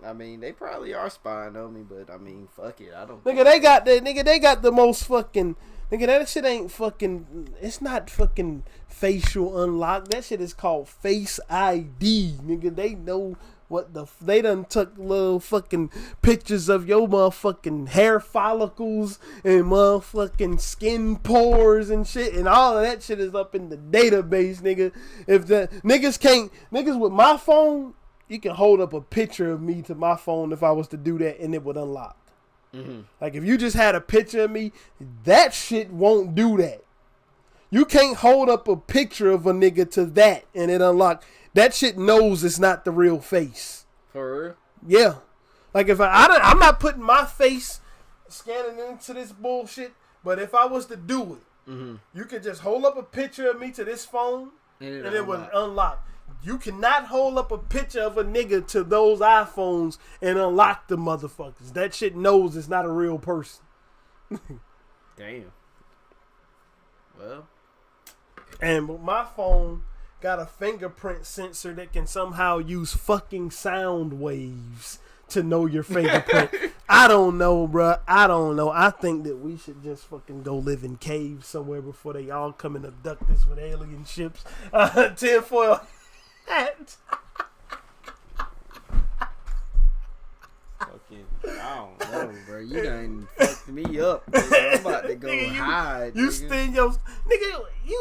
I mean, they probably are spying on me, but I mean, fuck it. I don't. Nigga, they got the most fucking. Nigga, that shit ain't fucking. It's not fucking facial unlock. That shit is called Face ID. Nigga, they know what they done took little fucking pictures of your motherfucking hair follicles and motherfucking skin pores and shit, and all of that shit is up in the database, nigga. If the niggas with my phone, you can hold up a picture of me to my phone if I was to do that, and it would unlock. Mm-hmm. Like if you just had a picture of me, that shit won't do that. You can't hold up a picture of a nigga to that and it unlock. That shit knows it's not the real face. For real? Yeah. Like if I'm not putting my face scanning into this bullshit, but if I was to do it, you could just hold up a picture of me to this phone and it would unlock. You cannot hold up a picture of a nigga to those iPhones and unlock the motherfuckers. That shit knows it's not a real person. Damn. Well. And my phone got a fingerprint sensor that can somehow use fucking sound waves to know your fingerprint. I don't know, bruh. I don't know. I think that we should just fucking go live in caves somewhere before they all come and abduct us with alien ships. Tinfoil hat. Fucking, I don't know, bro. You done fucked me up. Nigga. I'm about to go Nigga, hide. You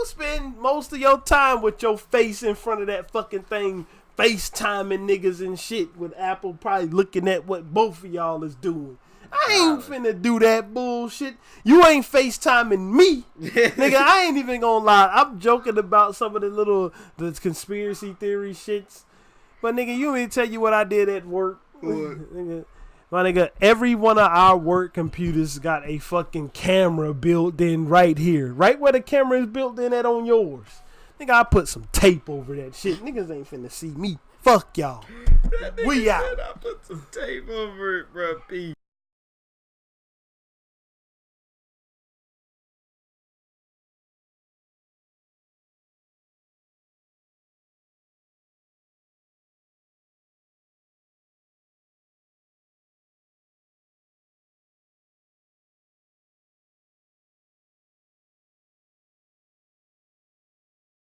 spend most of your time with your face in front of that fucking thing, FaceTiming niggas and shit, with Apple probably looking at what both of y'all is doing. I ain't finna do that bullshit. You ain't FaceTiming me. Nigga, I ain't even gonna lie. I'm joking about some of the conspiracy theory shits. But nigga, you want me to tell you what I did at work? Nigga, my nigga, every one of our work computers got a fucking camera built in right here. Right where the camera is built in at on yours. Nigga, I put some tape over that shit. Niggas ain't finna see me. Fuck y'all. We out. I put some tape over it, bro. Peace.